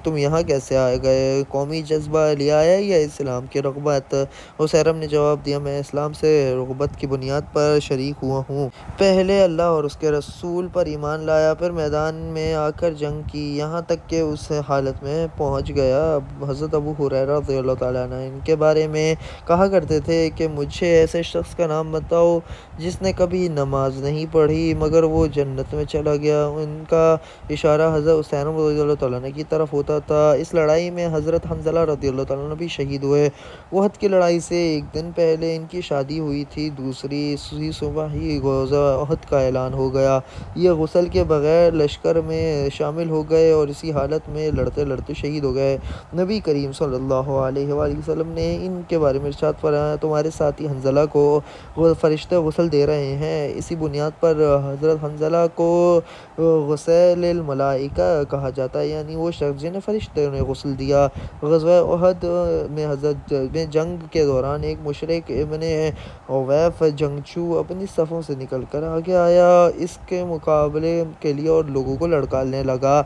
A: تم یہاں کیسے آ گئے؟ قومی جذبہ لے آیا یا اسلام کی رغبت؟ اسیرم نے جواب دیا میں اسلام سے رغبت کی بنیاد پر شریک ہوا ہوں، پہلے اللہ اور اس کے رسول پر ایمان لایا، پھر میدان میں آ کر جنگ کی، یہاں تک کہ اس حالت میں پہنچ گیا۔ حضرت ابو ہریرہ رضی اللہ تعالیٰ عنہ ان کے بارے میں کہا کرتے تھے کہ مجھے ایسے شخص کا نام بتاؤ جس نے کبھی نماز نہیں پڑھی مگر وہ جنت میں چلا گیا۔ ان کا اشارہ حضرت اسیرم رضی اللہ تعالیٰ عنہ کی طرف ہوتا تھا۔ اس لڑائی میں حضرت حنظلہ رضی اللہ تعالیٰ عنہ بھی شہید ہوئے۔ احد کی لڑائی سے ایک دن پہلے ان کی شادی ہوئی تھی، دوسری صبح ہی غزوہ احد کا اعلان ہو گیا۔ یہ غسل کے بغیر لشکر میں شامل ہو گئے اور اسی حالت میں لڑتے لڑتے شہید ہو گئے۔ نبی کریم صلی اللہ علیہ وآلہ وسلم نے ان کے بارے میں ارشاد فرمایا، تمہارے ساتھی حنظلہ کو فرشتے غسل دے رہے ہیں۔ اسی بنیاد پر حضرت حنظلہ کو غسیل الملائکہ کہا جاتا ہے، یعنی وہ شخص جنہیں فرشتوں نے غسل دیا۔ غزوہ احد میں جنگ کے دوران ایک مشرک ابن عویف جنگجو اپنی صفوں سے نکل کر آگے آیا، اس کے مقابلے کے لیے اور لوگوں کو لڑکانے لگا،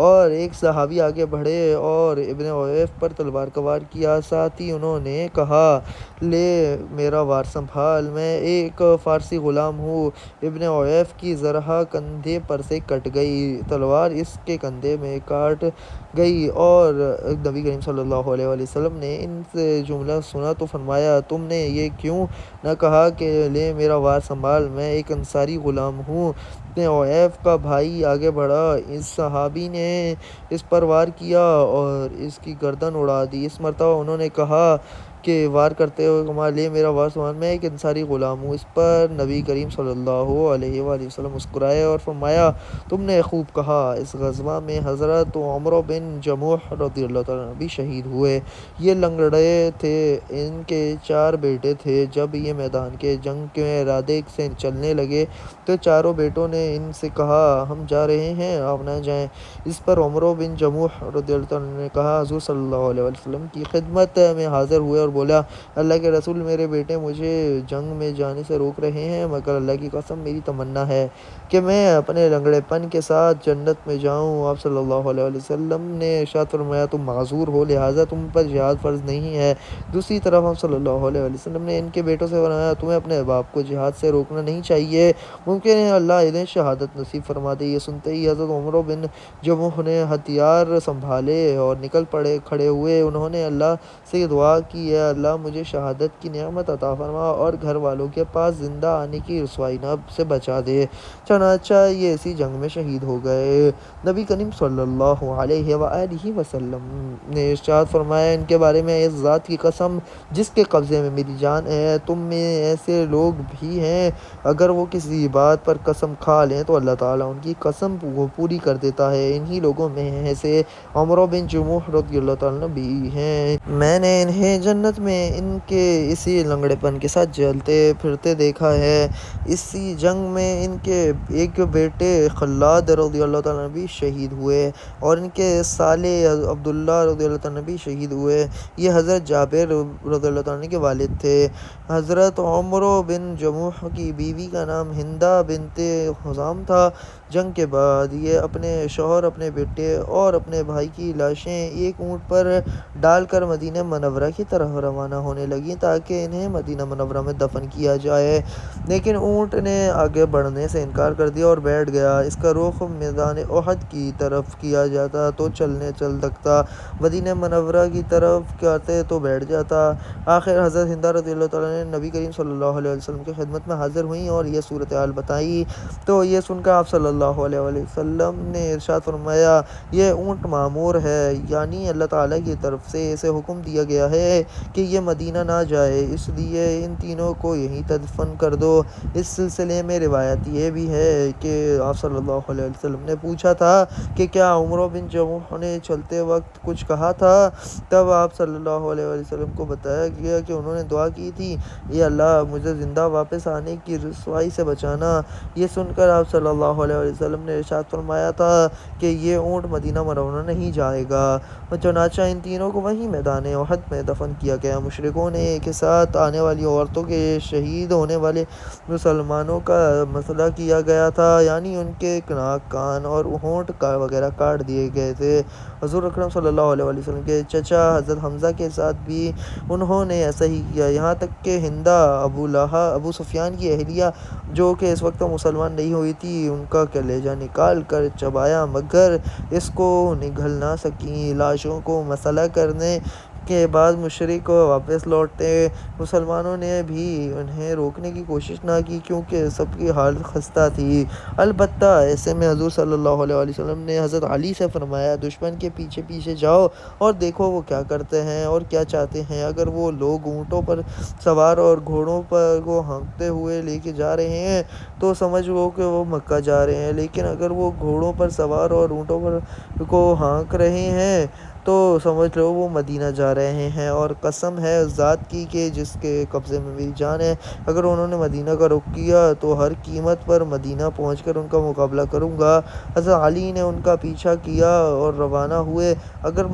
A: اور ایک صحابی آگے بڑھے اور ابن عویف پر تلوار کا وار کیا۔ ساتھ ہی انہوں نے کہا، لے میرا وار سنبھال، میں ایک فارسی غلام ہوں۔ ابن عویف کی جرح کندھے پر سے کٹ گئی، تلوار اس کے کندھے میں کاٹ گئی، اور نبی کریم صلی اللہ علیہ وآلہ وسلم نے ان سے جملہ سنا تو فرمایا، تم نے یہ کیوں نہ کہا کہ لے میرا وار سنبھال، میں ایک انصاری غلام ہوں۔ ابن عویف کا بھائی آگے بڑھا، اس صحابی نے اس پر وار کیا اور اس کی گردن اڑا دی۔ اس مرتبہ انہوں نے کہا کہ وار کرتے ہوئے کہا، لے میرا وار سنبھال، میں ایک انصاری غلام ہوں۔ اس پر نبی کریم صلی اللہ علیہ وآلہ وسلم مسکرائے اور فرمایا، تم نے خوب کہا۔ اس غزوہ میں حضرت عمرو بن جموح رضی اللہ عنہ بھی شہید ہوئے۔ یہ لنگڑے تھے، ان کے 4 بیٹے تھے۔ جب یہ میدان جنگ کے ارادے سے چلنے لگے تو چاروں بیٹوں نے ان سے کہا، ہم جا رہے ہیں، آپ نہ جائیں۔ اس پر عمرو بن جموح رضی اللہ عنہ نے کہا، حضور صلی اللہ علیہ وسلم کی خدمت میں حاضر ہوئے اور بولا، اللہ کے رسول، میرے بیٹے مجھے جنگ میں جانے سے روک رہے ہیں، مگر اللہ کی قسم میری تمنا ہے کہ میں اپنے لنگڑے پن کے ساتھ جنت میں جاؤں۔ آپ صلی اللہ علیہ وسلم نے ارشاد فرمایا، تم معذور ہو، لہٰذا تم پر جہاد فرض نہیں ہے۔ دوسری طرف آپ صلی اللہ علیہ وسلم نے ان کے بیٹوں سے فرمایا، تمہیں اپنے باپ کو جہاد سے روکنا نہیں چاہیے، ممکن ہے اللہ انہیں شہادت نصیب فرما دے۔ یہ سنتے ہی حضرت عمرو بن جموح نے ہتھیار سنبھالے اور نکل کھڑے ہوئے۔ انہوں نے اللہ سے دعا کی، اے اللہ مجھے شہادت کی نعمت عطا فرما اور گھر والوں کے پاس زندہ آنے کی رسوائی سے بچا دے۔ چنانچہ یہ اسی جنگ میں شہید ہو گئے۔ نبی کریم صلی اللہ علیہ وآلہ وسلم نے ارشاد فرمایا ان کے بارے میں، اس ذات کی قسم جس کے قبضے میں میری جان ہے، تم میں ایسے لوگ بھی ہیں اگر وہ کسی بات پر قسم کھا لیں تو اللہ تعالیٰ ان کی قسم کو پوری کر دیتا ہے۔ انہی لوگوں میں سے عمرو بن جموح رضی اللہ عنہ بھی ہیں۔ میں نے انہیں جنت میں ان کے اسی لنگڑے پن کے ساتھ چلتے پھرتے دیکھا ہے۔ اسی جنگ میں ان کے ایک بیٹے خلاد رضی اللہ عنہ بھی شہید ہوئے اور ان کے سالے عبداللہ رضی اللہ عنہ بھی شہید ہوئے۔ یہ حضرت جابر رضی اللہ عنہ کے والد تھے۔ حضرت عمرو بن جموح کی بیوی کا نام ہندہ بنت حزام تھا۔ جنگ کے بعد یہ اپنے شوہر، اپنے بیٹے اور اپنے بھائی کی لاشیں ایک اونٹ پر ڈال کر مدینہ منورہ کی طرف روانہ ہونے لگیں تاکہ انہیں مدینہ منورہ میں دفن کیا جائے، لیکن اونٹ نے آگے بڑھنے سے انکار کر دیا اور بیٹھ گیا۔ اس کا رخ میدان احد کی طرف کیا جاتا تو چل دکتا، مدینہ منورہ کی طرف کرتے تو بیٹھ جاتا۔ آخر حضرت ہندہ رضی اللہ عنہ نے نبی کریم صلی اللہ علیہ وسلم کی خدمت میں حاضر ہوئیں اور یہ صورتحال بتائی تو یہ سن کر آپ صلی اللہ علیہ وسلم نے ارشاد فرمایا، یہ اونٹ معمور ہے، یعنی اللہ تعالیٰ کی طرف سے اسے حکم دیا گیا ہے کہ یہ مدینہ نہ جائے، اس لیے ان تینوں کو یہیں دفن کر دو۔ اس سلسلے میں روایت یہ بھی ہے کہ آپ صلی اللہ علیہ وسلم نے پوچھا تھا کہ کیا عمرو بن جموح نے چلتے وقت کچھ کہا تھا؟ تب آپ صلی اللہ علیہ وسلم کو بتایا گیا کہ انہوں نے دعا کی تھی، اے اللہ مجھے زندہ واپس آنے کی رسوائی سے بچانا۔ یہ سن کر آپ صلی اللہ علیہ وسلم نے ارشاد فرمایا تھا کہ یہ اونٹ مدینہ منورہ نہیں جائے گا۔ چنانچہ ان تینوں کو وہیں میدان احد میں دفن کیا گیا۔ مشرکوں نے کے ساتھ آنے والی عورتوں کے شہید ہونے والے مسلمانوں کا مسئلہ کیا گیا تھا، یعنی ان کے ناک، کان اور ہونٹ وغیرہ کاٹ دیے گئے تھے۔ حضور اکرم صلی اللہ علیہ وسلم کے چچا حضرت حمزہ کے ساتھ بھی انہوں نے ایسا ہی کیا، یہاں تک کہ ہندہ ابو سفیان کی اہلیہ جو کہ اس وقت مسلمان نہیں ہوئی تھی، ان کا کلیجہ نکال کر چبایا مگر اس کو نگل نہ سکیں۔ لاشوں کو مسح کرنے کے بعد مشرک واپس لوٹے۔ مسلمانوں نے بھی انہیں روکنے کی کوشش نہ کی کیونکہ سب کی حالت خستہ تھی۔ البتہ ایسے میں حضور صلی اللہ علیہ وسلم نے حضرت علی سے فرمایا، دشمن کے پیچھے پیچھے جاؤ اور دیکھو وہ کیا کرتے ہیں اور کیا چاہتے ہیں۔ اگر وہ لوگ اونٹوں پر سوار اور گھوڑوں پر کو ہانکتے ہوئے لے کے جا رہے ہیں تو سمجھ لو کہ وہ مکہ جا رہے ہیں، لیکن اگر وہ گھوڑوں پر سوار اور اونٹوں پر کو ہانک رہے ہیں تو سمجھ لو وہ مدینہ جا رہے ہیں، اور قسم ہے اس ذات کی کہ جس کے قبضے میں میری جان ہے، اگر انہوں نے مدینہ کا رخ کیا تو ہر قیمت پر مدینہ پہنچ کر ان کا مقابلہ کروں گا۔ حضرت علی نے ان کا پیچھا کیا اور روانہ ہوئے۔ آخر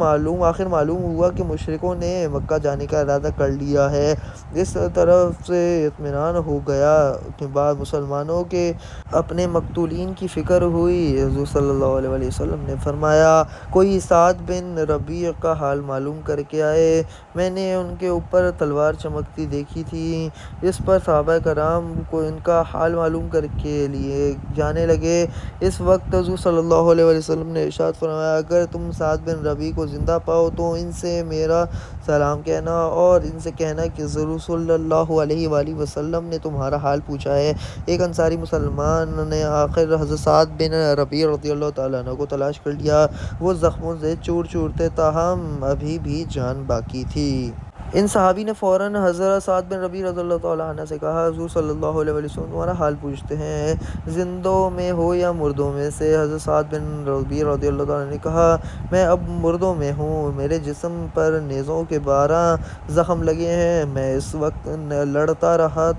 A: معلوم ہوا کہ مشرکوں نے مکہ جانے کا ارادہ کر لیا ہے۔ اس طرف سے اطمینان ہو گیا کے بعد مسلمانوں کے اپنے مقتولین کی فکر ہوئی۔ حضور صلی اللہ علیہ وسلم نے فرمایا، کوئی سعد بن ربیع کا حال معلوم کر کے آئے، میں نے ان کے اوپر تلوار چمکتی دیکھی تھی۔ اس پر صحابہ کرام کو ان کا حال معلوم کر کے لیے جانے لگے۔ اس وقت حضور صلی اللہ علیہ وسلم نے ارشاد فرمایا، اگر تم سعد بن ربیع کو زندہ پاؤ تو ان سے میرا سلام کہنا اور ان سے کہنا کہ ضرور صلی اللہ علیہ وآلہ وسلم نے تمہارا حال پوچھا ہے۔ ایک انصاری مسلمان نے آخر حضرت سعد بن ربیع رضی اللہ تعالیٰ عنہ کو تلاش کر لیا۔ وہ زخموں سے چور چور تھے تاہم ابھی بھی جان باقی تھی۔ ان صحابی نے فوراً حضرت سعد بن ربیع رضی اللہ تعالیٰ عنہ سے کہا، حضور صلی اللہ علیہ وسلم تمہارا حال پوچھتے ہیں، زندوں میں ہو یا مردوں میں سے؟ حضرت سعد بن ربیع رضی اللہ تعالیٰ عنہ نے کہا، میں اب مردوں میں ہوں، میرے جسم پر نیزوں کے 12 زخم لگے ہیں، میں اس وقت لڑتا رہا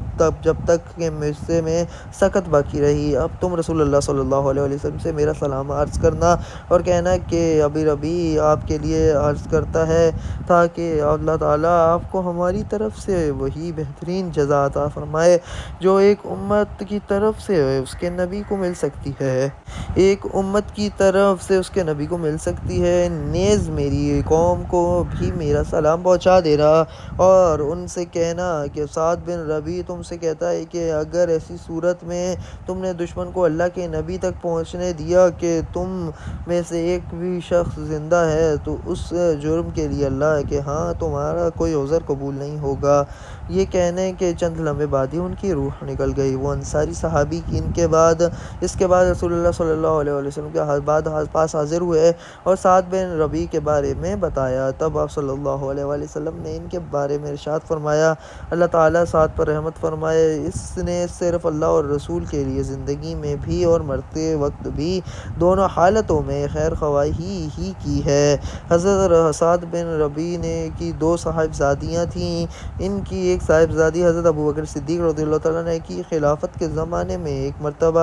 A: جب تک کہ مجھ سے میں سکت باقی رہی۔ اب تم رسول اللہ صلی اللہ علیہ وسلم سے میرا سلام عرض کرنا اور کہنا کہ ابی ربیع آپ کے لیے عرض کرتا ہے تاکہ اللہ تعالیٰ آپ کو ہماری طرف سے وہی بہترین جزا عطا فرمائے جو ایک امت کی طرف سے اس کے نبی کو مل سکتی ہے۔ ایک امت کی طرف سے اس کے نبی کو مل سکتی ہے۔ نیز میری قوم کو بھی میرا سلام پہنچا دینا اور ان سے کہنا کہ سعد بن ربیع تم سے کہتا ہے کہ اگر ایسی صورت میں تم نے دشمن کو اللہ کے نبی تک پہنچنے دیا کہ تم میں سے ایک بھی شخص زندہ ہے تو اس جرم کے لیے اللہ کے ہاں تمہارا کوئی عذر قبول نہیں ہوگا۔ یہ کہنے کے چند لمحے بعد ہی ان کی روح نکل گئی۔ وہ انصاری صحابی اس کے بعد رسول اللہ صلی اللہ علیہ وسلم کے پاس حاضر ہوئے اور سعد بن ربیع کے بارے میں بتایا۔ تب آپ صلی اللہ علیہ وسلم نے ان کے بارے میں ارشاد فرمایا، اللہ تعالیٰ سعد پر رحمت فرمائے، اس نے صرف اللہ اور رسول کے لیے زندگی میں بھی اور مرتے وقت بھی دونوں حالتوں میں خیر خواہی ہی کی ہے۔ حضرت سعد بن ربیع کی 2 صاحبزادیاں تھیں۔ ان کی ایک صاحبزادی حضرت ابوبکر صدیق رضی اللہ تعالیٰ عنہ کی خلافت کے زمانے میں ایک مرتبہ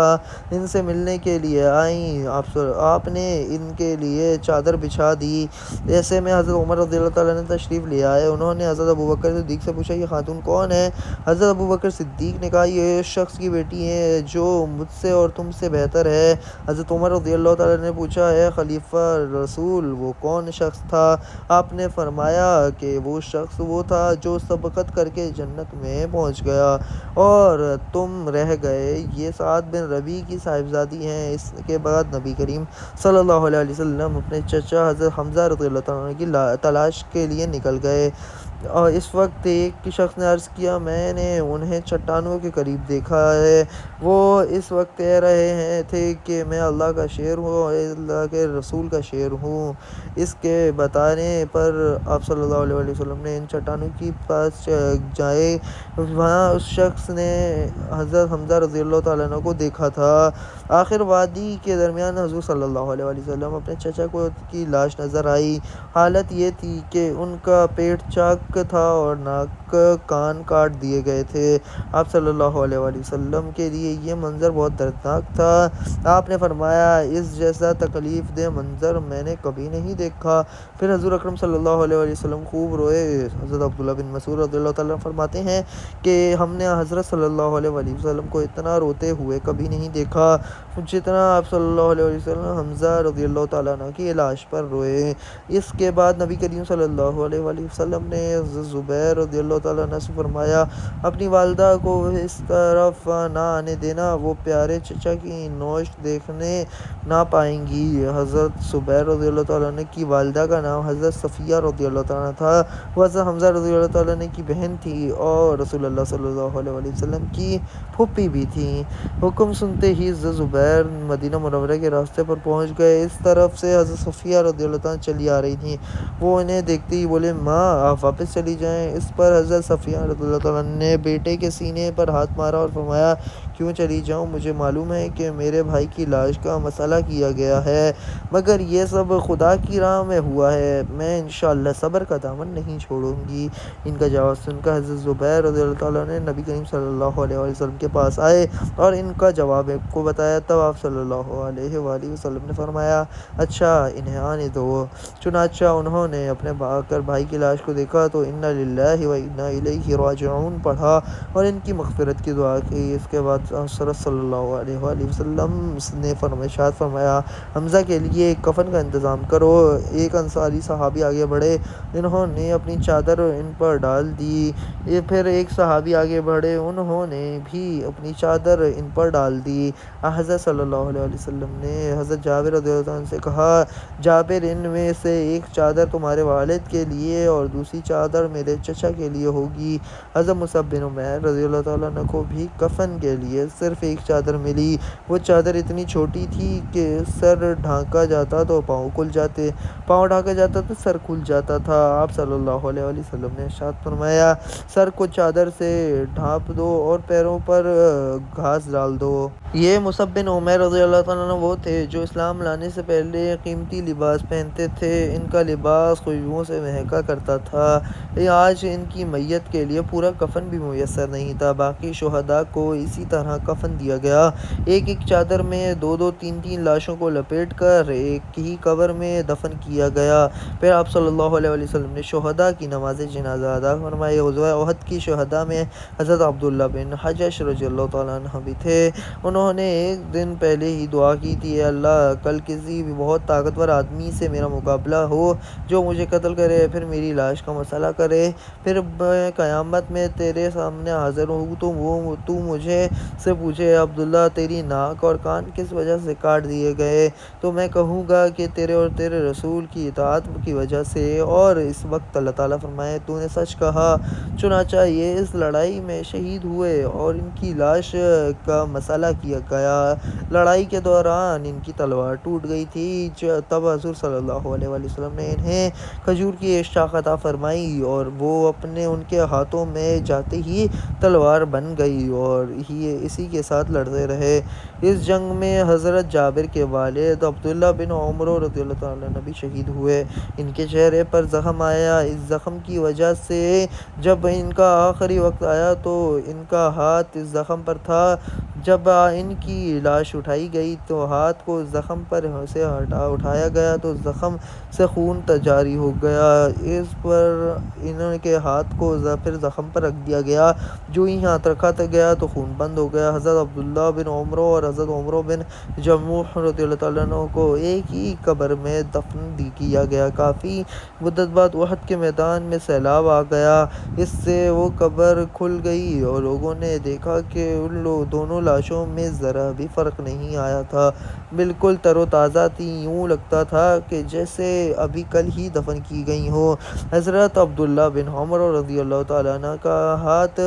A: ان سے ملنے کے لیے آئیں۔ آپ نے ان کے لیے چادر بچھا دی۔ ایسے میں حضرت عمر رضی اللہ تعالیٰ عنہ تشریف لے آئے۔ انہوں نے حضرت ابوبکر صدیق سے پوچھا، یہ خاتون کون ہے؟ حضرت ابوبکر صدیق نے کہا، یہ اس شخص کی بیٹی ہے جو مجھ سے اور تم سے بہتر ہے۔ حضرت عمر رضی اللہ تعالیٰ عنہ نے پوچھا، اے خلیفہ رسول وہ کون شخص تھا؟ آپ نے فرمایا کہ وہ شخص وہ تھا جو سبقت کر کے جنت میں پہنچ گیا اور تم رہ گئے۔ یہ سعد بن ربیع کی صاحبزادی ہیں۔ اس کے بعد نبی کریم صلی اللہ علیہ وسلم اپنے چچا حضرت حمزہ رضی اللہ تعالیٰ عنہ کی تلاش کے لیے نکل گئے۔ اس وقت ایک شخص نے عرض کیا، میں نے انہیں چٹانوں کے قریب دیکھا ہے، وہ اس وقت کہہ رہے تھے کہ میں اللہ کا شعر ہوں اور اللہ کے رسول کا شعر ہوں۔ اس کے بتانے پر آپ صلی اللہ علیہ وسلم نے ان چٹانوں کے پاس جائے، وہاں اس شخص نے حضرت حمزہ رضی اللہ تعالیٰ عنہ کو دیکھا تھا۔ آخر وادی کے درمیان حضور صلی اللہ علیہ وسلم اپنے چچا کی لاش نظر آئی۔ حالت یہ تھی کہ ان کا پیٹ چاک تھا اور ناک کان کاٹ دیے گئے تھے۔ آپ صلی اللہ علیہ وسلم کے لیے یہ منظر بہت دردناک تھا۔ آپ نے فرمایا، اس جیسا تکلیف دہ منظر میں نے کبھی نہیں دیکھا۔ پھر حضور اکرم صلی اللہ علیہ وسلم خوب روئے۔ حضرت عبداللہ بن مسعود رضی اللہ تعالیٰ عنہ فرماتے ہیں کہ ہم نے حضرت صلی اللہ علیہ وسلم کو اتنا روتے ہوئے کبھی نہیں دیکھا۔ جتنا آپ صلی اللہ علیہ وسلم حمزہ رضی اللہ تعالیٰ عنہ کی لاش پر روئے۔ اس کے بعد نبی کریم صلی اللہ علیہ وآلہ وسلم نے زبیر رضی اللہ تعالیٰ عنہ سے فرمایا، اپنی والدہ کو اس طرف نہ آنے دینا، وہ پیارے چچا کی نوش دیکھنے نہ پائیں گی۔ حضرت زبیر رضی اللہ تعالیٰ عنہ کی والدہ کا نام حضرت صفیہ رضی اللہ تعالیٰ عنہ تھا۔ وہ حضرت حمزہ رضی اللہ تعالیٰ عنہ کی بہن تھی اور رسول اللہ صلی اللہ علیہ وآلہ وسلم کی پھوپھی بھی تھیں۔ حکم سنتے ہی حضرت زبیر مدینہ منورہ کے راستے پر پہنچ گئے۔ اس طرف سے حضرت صفیہ رضی اللہ تعالیٰ عنہ چلی آ رہی تھیں۔ وہ انہیں دیکھتے ہی بولے، ماں آپ واپس چلی جائیں۔ اس پر حضرت صفیہ رضی اللہ تعالیٰ عنہ نے بیٹے کے سینے پر ہاتھ مارا اور فرمایا، کیوں چلی جاؤں؟ مجھے معلوم ہے کہ میرے بھائی کی لاش کا مسئلہ کیا گیا ہے، مگر یہ سب خدا کی راہ میں ہوا ہے، میں انشاءاللہ صبر کا دامن نہیں چھوڑوں گی۔ ان کا جواب سن کر حضرت زبیر رضی اللہ تعالیٰ عنہ نبی کریم صلی اللہ علیہ وسلم کے پاس آئے اور ان کا جواب کو بتایا۔ تب آپ صلی اللہ علیہ وآلہ وسلم نے فرمایا، اچھا انہیں آنے دو۔ چنانچہ انہوں نے اپنے بھائی کی لاش کو دیکھا تو انا للہ و انا الیہ راجعون پڑھا اور ان کی مغفرت کی دعا کی۔ اس کے بعد حضرت صلی اللہ علیہ وآلہ وسلم نے ارشاد فرمایا، حمزہ کے لیے ایک کفن کا انتظام کرو۔ ایک انصاری صحابی آگے بڑھے، انہوں نے اپنی چادر ان پر ڈال دی۔ پھر ایک صحابی آگے بڑھے، انہوں نے بھی اپنی چادر ان پر ڈال دی۔ حضرت صلی اللہ علیہ وسلم نے حضرت جابر رضی اللہ عنہ سے کہا، جابر ان میں سے ایک چادر تمہارے والد کے لیے اور دوسری چادر میرے چچا کے لیے ہوگی۔ حضرت مصعب بن عمیر رضی اللہ تعالیٰ عنہ کو بھی کفن کے لیے صرف ایک چادر ملی۔ وہ چادر اتنی چھوٹی تھی کہ سر ڈھانکا جاتا تو پاؤں کھل جاتے، پاؤں ڈھانکا جاتا تو سر کھل جاتا تھا۔ آپ صلی اللہ علیہ وسلم نے ارشاد فرمایا، سر کو چادر سے ڈھانپ دو اور پیروں پر گھاس ڈال دو۔ یہ مصعب بن عمیر رضی اللہ تعالیٰ عنہ وہ تھے جو اسلام لانے سے پہلے قیمتی لباس پہنتے تھے۔ ان کا لباس خوشبوؤں سے مہکا کرتا تھا۔ آج ان کی میت کے لیے پورا کفن بھی میسر نہیں تھا۔ باقی شہداء کو اسی طرح کفن دیا گیا، ایک ایک چادر میں دو دو تین تین لاشوں کو لپیٹ کر ایک ہی قبر میں دفن کیا گیا۔ پھر آپ صلی اللہ علیہ وسلم نے شہداء کی نماز جنازہ ادا فرمائی۔ غزوہ احد کی شہداء میں حضرت عبداللہ بن حجش رضی اللہ تعالیٰ عنہ بھی تھے۔ انہوں نے ایک دن پہلے ہی دعا کی تھی، اے اللہ کل کسی بھی بہت طاقتور آدمی سے میرا مقابلہ ہو جو مجھے قتل کرے، پھر میری لاش کا مسئلہ کرے، پھر میں قیامت میں تیرے سامنے حاضر ہوں تو مجھے سے پوچھے، عبداللہ تیری ناک اور کان کس وجہ سے کاٹ دیے گئے؟ تو میں کہوں گا کہ تیرے اور تیرے رسول کی اطاعت کی وجہ سے، اور اس وقت اللہ تعالیٰ فرمائے تو نے سچ کہا۔ چنانچہ یہ اس لڑائی میں شہید ہوئے اور ان کی لاش کا مسئلہ کیا گیا۔ لڑائی کے دوران ان کی تلوار ٹوٹ گئی تھی۔ تب حضور صلی اللہ علیہ وآلہ وسلم نے انہیں کھجور کی ایک شاخ عطا فرمائی اور وہ ان کے ہاتھوں میں جاتے ہی تلوار بن گئی اور اسی کے ساتھ لڑتے رہے۔ اس جنگ میں حضرت جابر کے والد عبداللہ بن عمر رضی اللہ تعالیٰ عنہ بھی شہید ہوئے۔ ان کے چہرے پر زخم آیا، اس زخم کی وجہ سے جب ان کا آخری وقت آیا تو ان کا ہاتھ اس زخم پر تھا۔ جب ان کی لاش اٹھائی گئی تو ہاتھ کو زخم پر سے اٹھایا گیا تو زخم سے خون جاری ہو گیا۔ اس پر ان کے ہاتھ کو پھر زخم پر رکھ دیا گیا، جو ہی ہاتھ رکھا گیا تو خون بند ہو گیا۔ حضرت عبداللہ بن عمر اور حضرت عمر بن جموح رضی اللہ تعالیٰ عنہ کو ایک ہی قبر میں دفن کیا گیا۔ کافی مدت بعد احد کے میدان میں سیلاب آ گیا، اس سے وہ قبر کھل گئی اور لوگوں نے دیکھا کہ ان دونوں لاشوں میں ذرا بھی فرق نہیں آیا تھا، بالکل تر و تازہ تھی، یوں لگتا تھا کہ جیسے ابھی کل ہی دفن کی گئی ہوں۔ حضرت عبداللہ بن عمر رضی اللہ تعالیٰ عنہ کا ہاتھ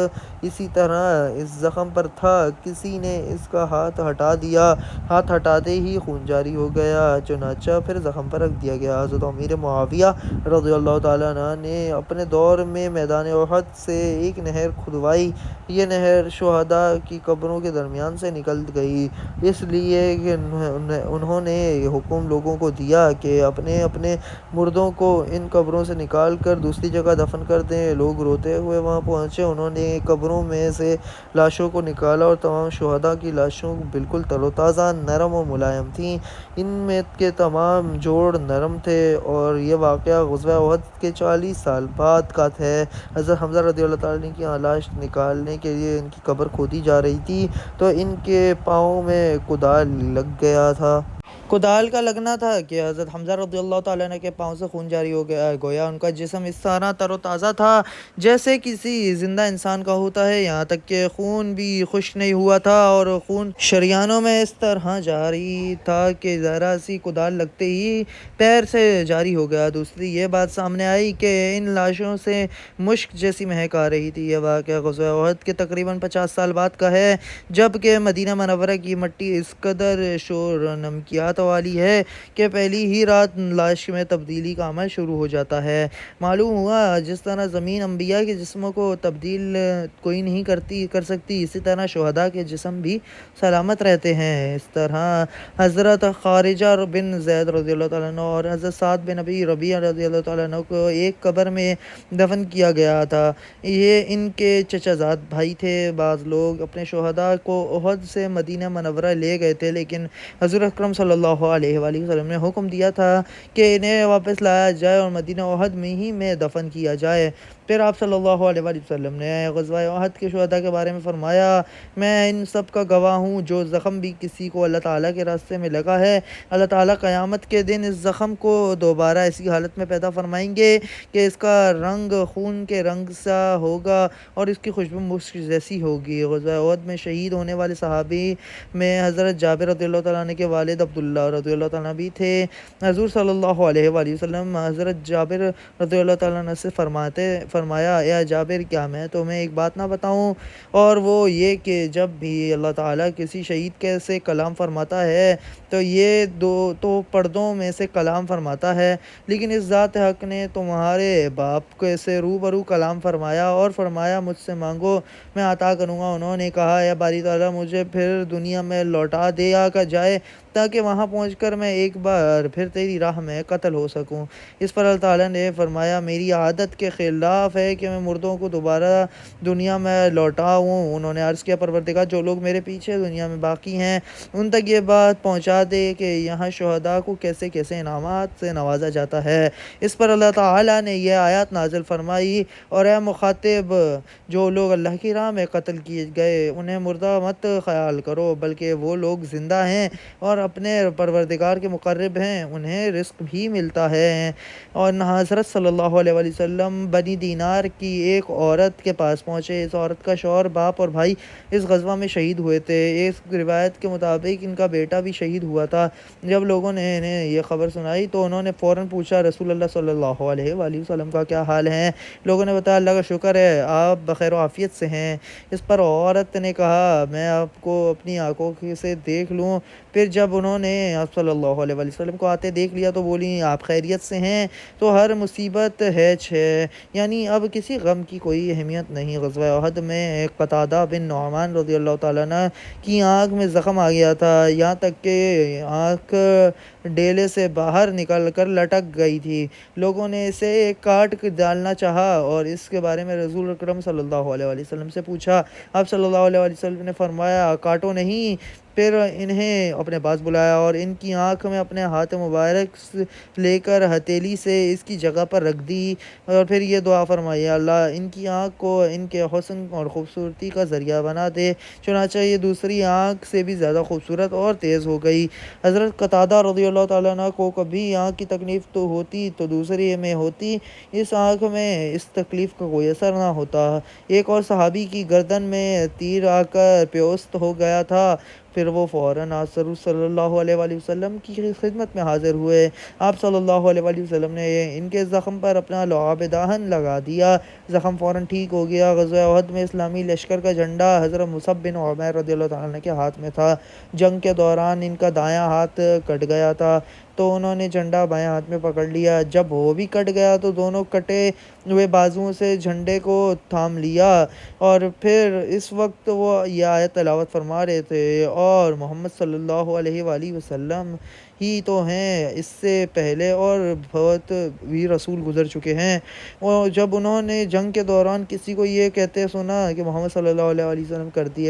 A: اسی طرح اس زخم پر تھا، کسی نے اس کا ہاتھ ہٹا دیا، ہاتھ ہٹاتے ہی خون جاری ہو گیا، چنانچہ پھر زخم پر رکھ دیا گیا۔ حضرت امیر معاویہ رضی اللہ تعالیٰ عنہ نے اپنے دور میں میدان احد سے ایک نہر کھدوائی، یہ نہر شہداء کی قبروں کے درمیان سے نکل گئی، اس لیے کہ انہوں نے یہ حکم لوگوں کو دیا کہ اپنے اپنے مردوں کو ان قبروں سے نکال کر دوسری جگہ دفن کر دیں۔ لوگ روتے ہوئے وہاں پہنچے، انہوں نے قبروں میں سے لاشوں کو نکالا اور تمام شہداء کی لاشوں بالکل تر و تازہ، نرم و ملائم تھیں، ان میں کے تمام جوڑ نرم تھے، اور یہ واقعہ غزوہ احد کے 40 سال بعد کا ہے۔ حضرت حمزہ رضی اللہ تعالیٰ عنہ کی لاش نکالنے کے لیے ان کی قبر کھودی جا رہی تھی تو تو ان کے پاؤں میں کدال لگ گیا تھا۔ کدال کا لگنا تھا کہ حضرت حمزہ رضی اللہ تعالیٰ عنہ کے پاؤں سے خون جاری ہو گیا، گویا ان کا جسم اس طرح تر و تازہ تھا جیسے کسی زندہ انسان کا ہوتا ہے، یہاں تک کہ خون بھی خشک نہیں ہوا تھا اور خون شریانوں میں اس طرح جاری تھا کہ ذرا سی کدال لگتے ہی پیر سے جاری ہو گیا۔ دوسری یہ بات سامنے آئی کہ ان لاشوں سے مشک جیسی مہک آ رہی تھی۔ یہ واقعہ غزوہ احد کے تقریباً 50 سال بعد کا ہے، جبکہ مدینہ منورہ کی مٹی اس قدر شور و نمکیات والی ہے کہ پہلی ہی رات لاش میں تبدیلی کا عمل شروع ہو جاتا ہے۔ معلوم ہوا جس طرح زمین انبیاء کے جسموں کو تبدیل کوئی نہیں کر سکتی، اسی طرح شہداء کے جسم بھی سلامت رہتے ہیں۔ اس طرح حضرت خارجہ بن زید رضی اللہ تعالیٰ عنہ اور حضرت سعد بن ابی ربیعہ رضی اللہ تعالیٰ عنہ کو ایک قبر میں دفن کیا گیا تھا۔ یہ ان کے چچا زاد بھائی تھے۔ بعض لوگ اپنے شہداء کو احد سے مدینہ منورہ لے گئے تھے، لیکن حضور اکرم صلی اللہ علیہ وآلہ وسلم نے حکم دیا تھا کہ انہیں واپس لایا جائے اور مدینہ احد میں ہی میں دفن کیا جائے۔ پھر آپ صلی اللہ علیہ وآلہ وسلم نے غزوہ احد کے شہداء کے بارے میں فرمایا، میں ان سب کا گواہ ہوں، جو زخم بھی کسی کو اللہ تعالیٰ کے راستے میں لگا ہے، اللہ تعالیٰ قیامت کے دن اس زخم کو دوبارہ ایسی حالت میں پیدا فرمائیں گے کہ اس کا رنگ خون کے رنگ سا ہوگا اور اس کی خوشبو مشک جیسی ہوگی۔ غزوہ احد میں شہید ہونے والے صحابی میں حضرت جابر رضی اللہ تعالیٰ عنہ کے والد عبداللہ رضی اللہ تعالیٰ عنہ بھی تھے۔ حضور صلی اللہ علیہ وآلہ وسلم حضرت جابر رضی اللہ تعالیٰ عنہ سے فرمایا، اے جابر، کیا میں تمہیں ایک بات نہ بتاؤں؟ اور وہ یہ کہ جب بھی اللہ تعالیٰ کسی شہید سے کلام فرماتا ہے تو یہ تو پردوں میں سے کلام فرماتا ہے، لیکن اس ذات حق نے تمہارے باپ سے روبرو کلام فرمایا اور فرمایا، مجھ سے مانگو میں عطا کروں گا۔ انہوں نے کہا، اے باری تعالیٰ، مجھے پھر دنیا میں لوٹا دیا جائے تاکہ وہاں پہنچ کر میں ایک بار پھر تیری راہ میں قتل ہو سکوں۔ اس پر اللہ تعالیٰ نے فرمایا، میری عادت کے خلاف ہے کہ میں مردوں کو دوبارہ دنیا میں لوٹاؤں۔ انہوں نے عرض کیا، پروردگار، جو لوگ میرے پیچھے دنیا میں باقی ہیں ان تک یہ بات پہنچا دے کہ یہاں شہداء کو کیسے کیسے انعامات سے نوازا جاتا ہے۔ اس پر اللہ تعالیٰ نے یہ آیات نازل فرمائی، اور اے مخاطب، جو لوگ اللہ کی راہ میں قتل کیے گئے انہیں مردہ مت خیال کرو، بلکہ وہ لوگ زندہ ہیں اور اپنے پروردگار کے مقرب ہیں، انہیں رزق بھی ملتا ہے۔ اور حضرت صلی اللہ علیہ وآلہ وسلم بنی دینار کی ایک عورت کے پاس پہنچے۔ اس عورت کا شوہر، باپ اور بھائی اس غزوہ میں شہید ہوئے تھے۔ اس روایت کے مطابق ان کا بیٹا بھی شہید ہوا تھا۔ جب لوگوں نے انہیں یہ خبر سنائی تو انہوں نے فوراً پوچھا، رسول اللہ صلی اللہ علیہ وآلہ وسلم کا کیا حال ہے؟ لوگوں نے بتایا، اللہ کا شکر ہے، آپ بخیر و عافیت سے ہیں۔ اس پر عورت نے کہا، میں آپ کو اپنی آنکھوں سے دیکھ لوں؟ پھر جب انہوں نے آپ صلی اللہ علیہ وآلہ وسلم کو آتے دیکھ لیا تو بولی، آپ خیریت سے ہیں؟ تو ہر مصیبت ہے، یعنی اب کسی غم کی کوئی اہمیت نہیں۔ غزوہ احد میں قتادہ بن نعمان رضی اللہ تعالیٰ عنہ کی آنکھ میں زخم آ گیا تھا، یہاں تک کہ آنکھ ڈیلے سے باہر نکل کر لٹک گئی تھی۔ لوگوں نے اسے کاٹ ڈالنا چاہا اور اس کے بارے میں رسول اکرم صلی اللہ علیہ وآلہ وسلم سے پوچھا۔ آپ صلی اللہ علیہ وآلہ وسلم نے فرمایا، کاٹو نہیں۔ پھر انہیں اپنے پاس بلایا اور ان کی آنکھ میں اپنے ہاتھ مبارک لے کر ہتھیلی سے اس کی جگہ پر رکھ دی اور پھر یہ دعا فرمائی، اللہ ان کی آنکھ کو ان کے حسن اور خوبصورتی کا ذریعہ بنا دے۔ چنانچہ یہ دوسری آنکھ سے بھی زیادہ خوبصورت اور تیز ہو گئی۔ حضرت قتادہ رضی اللہ تعالیٰ عنہ کو کبھی آنکھ کی تکلیف تو ہوتی تو دوسری میں ہوتی، اس آنکھ میں اس تکلیف کا کوئی اثر نہ ہوتا۔ ایک اور صحابی کی گردن میں تیر آ کر پیوست ہو گیا تھا، پھر وہ فوراً حضور صلی اللہ علیہ وآلہ وسلم کی خدمت میں حاضر ہوئے۔ آپ صلی اللہ علیہ وآلہ وسلم نے ان کے زخم پر اپنا لعاب دہن لگا دیا، زخم فوراً ٹھیک ہو گیا۔ غزوہ احد میں اسلامی لشکر کا جھنڈا حضرت مصعب بن عمیر رضی اللہ تعالیٰ عنہ کے ہاتھ میں تھا۔ جنگ کے دوران ان کا دایاں ہاتھ کٹ گیا تھا تو انہوں نے جھنڈا بائیں ہاتھ میں پکڑ لیا۔ جب وہ بھی کٹ گیا تو دونوں کٹے ہوئے بازوؤں سے جھنڈے کو تھام لیا، اور پھر اس وقت وہ یہ آیت تلاوت فرما رہے تھے، اور محمد صلی اللہ علیہ وآلہ وسلم ہی تو ہیں، اس سے پہلے اور بہت بھی رسول گزر چکے ہیں۔ اور جب انہوں نے جنگ کے دوران کسی کو یہ کہتے سنا کہ محمد صلی اللہ علیہ وآلہ وسلم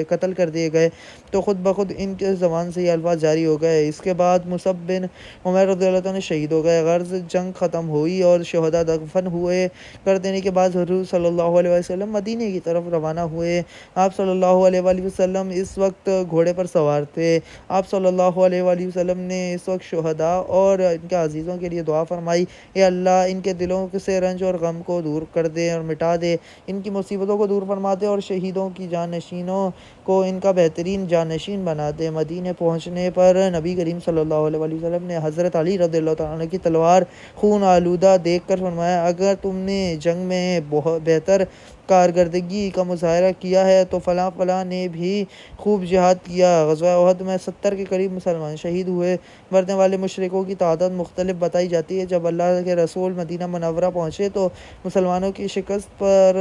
A: قتل کر دیے گئے تو خود بخود ان کے زبان سے یہ الفاظ جاری ہو گئے۔ اس کے بعد مصعب بن عمیر
B: عمر رضی اللہ عنہ شہید ہو گئے۔ غرض جنگ ختم ہوئی اور شہداء دفن ہوئے کر دینے کے بعد حضور صلی اللہ علیہ وسلم مدینے کی طرف روانہ ہوئے۔ آپ صلی اللہ علیہ وآلہ وسلم اس وقت گھوڑے پر سوار تھے۔ آپ صلی اللہ علیہ وآلہ وسلم نے اس وقت شہداء اور ان کے عزیزوں کے لیے دعا فرمائی، اے اللہ ان کے دلوں سے رنج اور غم کو دور کر دے اور مٹا دے، ان کی مصیبتوں کو دور فرما دے اور شہیدوں کی جانشینوں کو ان کا بہترین جانشین بنا دے۔ مدینے پہنچنے پر نبی کریم صلی اللہ علیہ وآلہ وسلم نے حضرت علی رضی اللہ تعالیٰ عنہ کی تلوار خون آلودہ دیکھ کر فرمایا، اگر تم نے جنگ میں بہتر کارکردگی کا مظاہرہ کیا ہے تو فلاں فلاں نے بھی خوب جہاد کیا۔ غزوہ احد میں 70 کے قریب مسلمان شہید ہوئے۔ مرنے والے مشرکوں کی تعداد مختلف بتائی جاتی ہے۔ جب اللہ کے رسول مدینہ منورہ پہنچے تو مسلمانوں کی شکست پر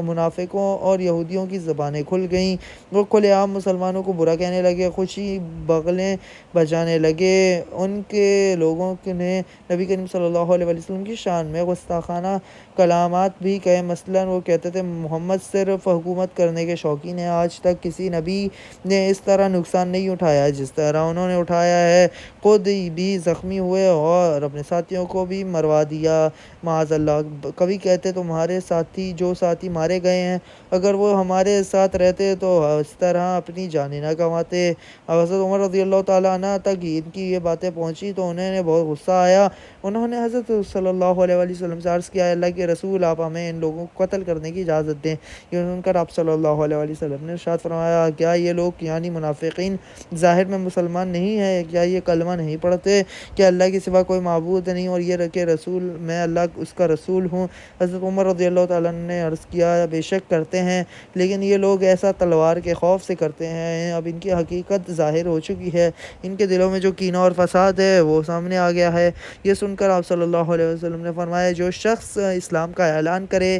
B: منافقوں اور یہودیوں کی زبانیں کھل گئیں۔ وہ کھلے عام مسلمانوں کو برا کہنے لگے، خوشی بغلیں بجانے لگے۔ ان کے لوگوں نے نبی کریم صلی اللہ علیہ وسلم کی شان میں گستاخانہ کلمات بھی کہے۔ مثلاً وہ کہتے تھے، محمد صرف حکومت کرنے کے شوقین ہیں، آج تک کسی نبی نے اس طرح نقصان نہیں اٹھایا جس طرح انہوں نے اٹھایا ہے، خود بھی زخمی ہوئے اور اپنے ساتھیوں کو بھی مروا دیا، معاذ اللہ۔ کبھی کہتے، تمہارے ساتھی جو ساتھی مارے گئے ہیں، اگر وہ ہمارے ساتھ رہتے تو اس طرح اپنی جانیں نہ گنواتے۔ حضرت عمر رضی اللہ تعالیٰ عنہ تک ان کی یہ باتیں پہنچی تو انہیں بہت غصہ آیا۔ انہوں نے حضرت صلی اللہ علیہ وآلہ وسلم سے عرض کیا، اے اللہ کے رسول، آپ ہمیں ان لوگوں کو قتل کرنے کی اجازت دیں۔ یہ سن کر آپ صلی اللہ علیہ وآلہ وسلم نے ارشاد فرمایا، کیا یہ لوگ یعنی منافقین ظاہر میں مسلمان نہیں ہیں؟ کیا یہ کلمہ نہیں پڑھتے کہ اللہ کے سوا کوئی معبود نہیں اور یہ کہ رسول میں اللہ اس کا رسول ہوں؟ حضرت عمر رضی اللہ تعالیٰ عنہ نے عرض کیا، بے شک کرتے ہیں، لیکن یہ لوگ ایسا تلوار کے خوف سے کرتے ہیں، اب ان کی حقیقت ظاہر ہو چکی ہے، ان کے دلوں میں جو کینہ اور فساد ہے وہ سامنے آ گیا ہے۔ یہ سن کر آپ صلی اللہ علیہ وسلم نے فرمایا، جو شخص اسلام کا اعلان کرے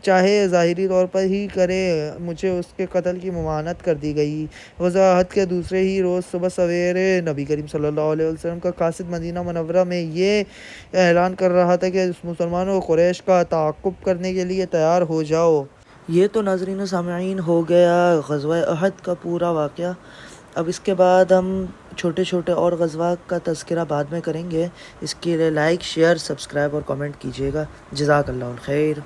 B: چاہے ظاہری طور پر ہی کرے، مجھے اس کے قتل کی ممانعت کر دی گئی۔ غزوہ احد کے دوسرے ہی روز صبح سویرے نبی کریم صلی اللہ علیہ وسلم کا قاصد مدینہ منورہ میں یہ اعلان کر رہا تھا کہ مسلمانوں قریش کا تعاقب کرنے کے لیے تیار ہو جاؤ۔
A: یہ تو ناظرین و سامعین ہو گیا غزوہ احد کا پورا واقعہ۔ اب اس کے بعد ہم چھوٹے چھوٹے اور غزوات کا تذکرہ بعد میں کریں گے۔ اس کے لیے لائک، شیئر، سبسکرائب اور کمنٹ کیجیے گا۔ جزاک اللہ الخیر۔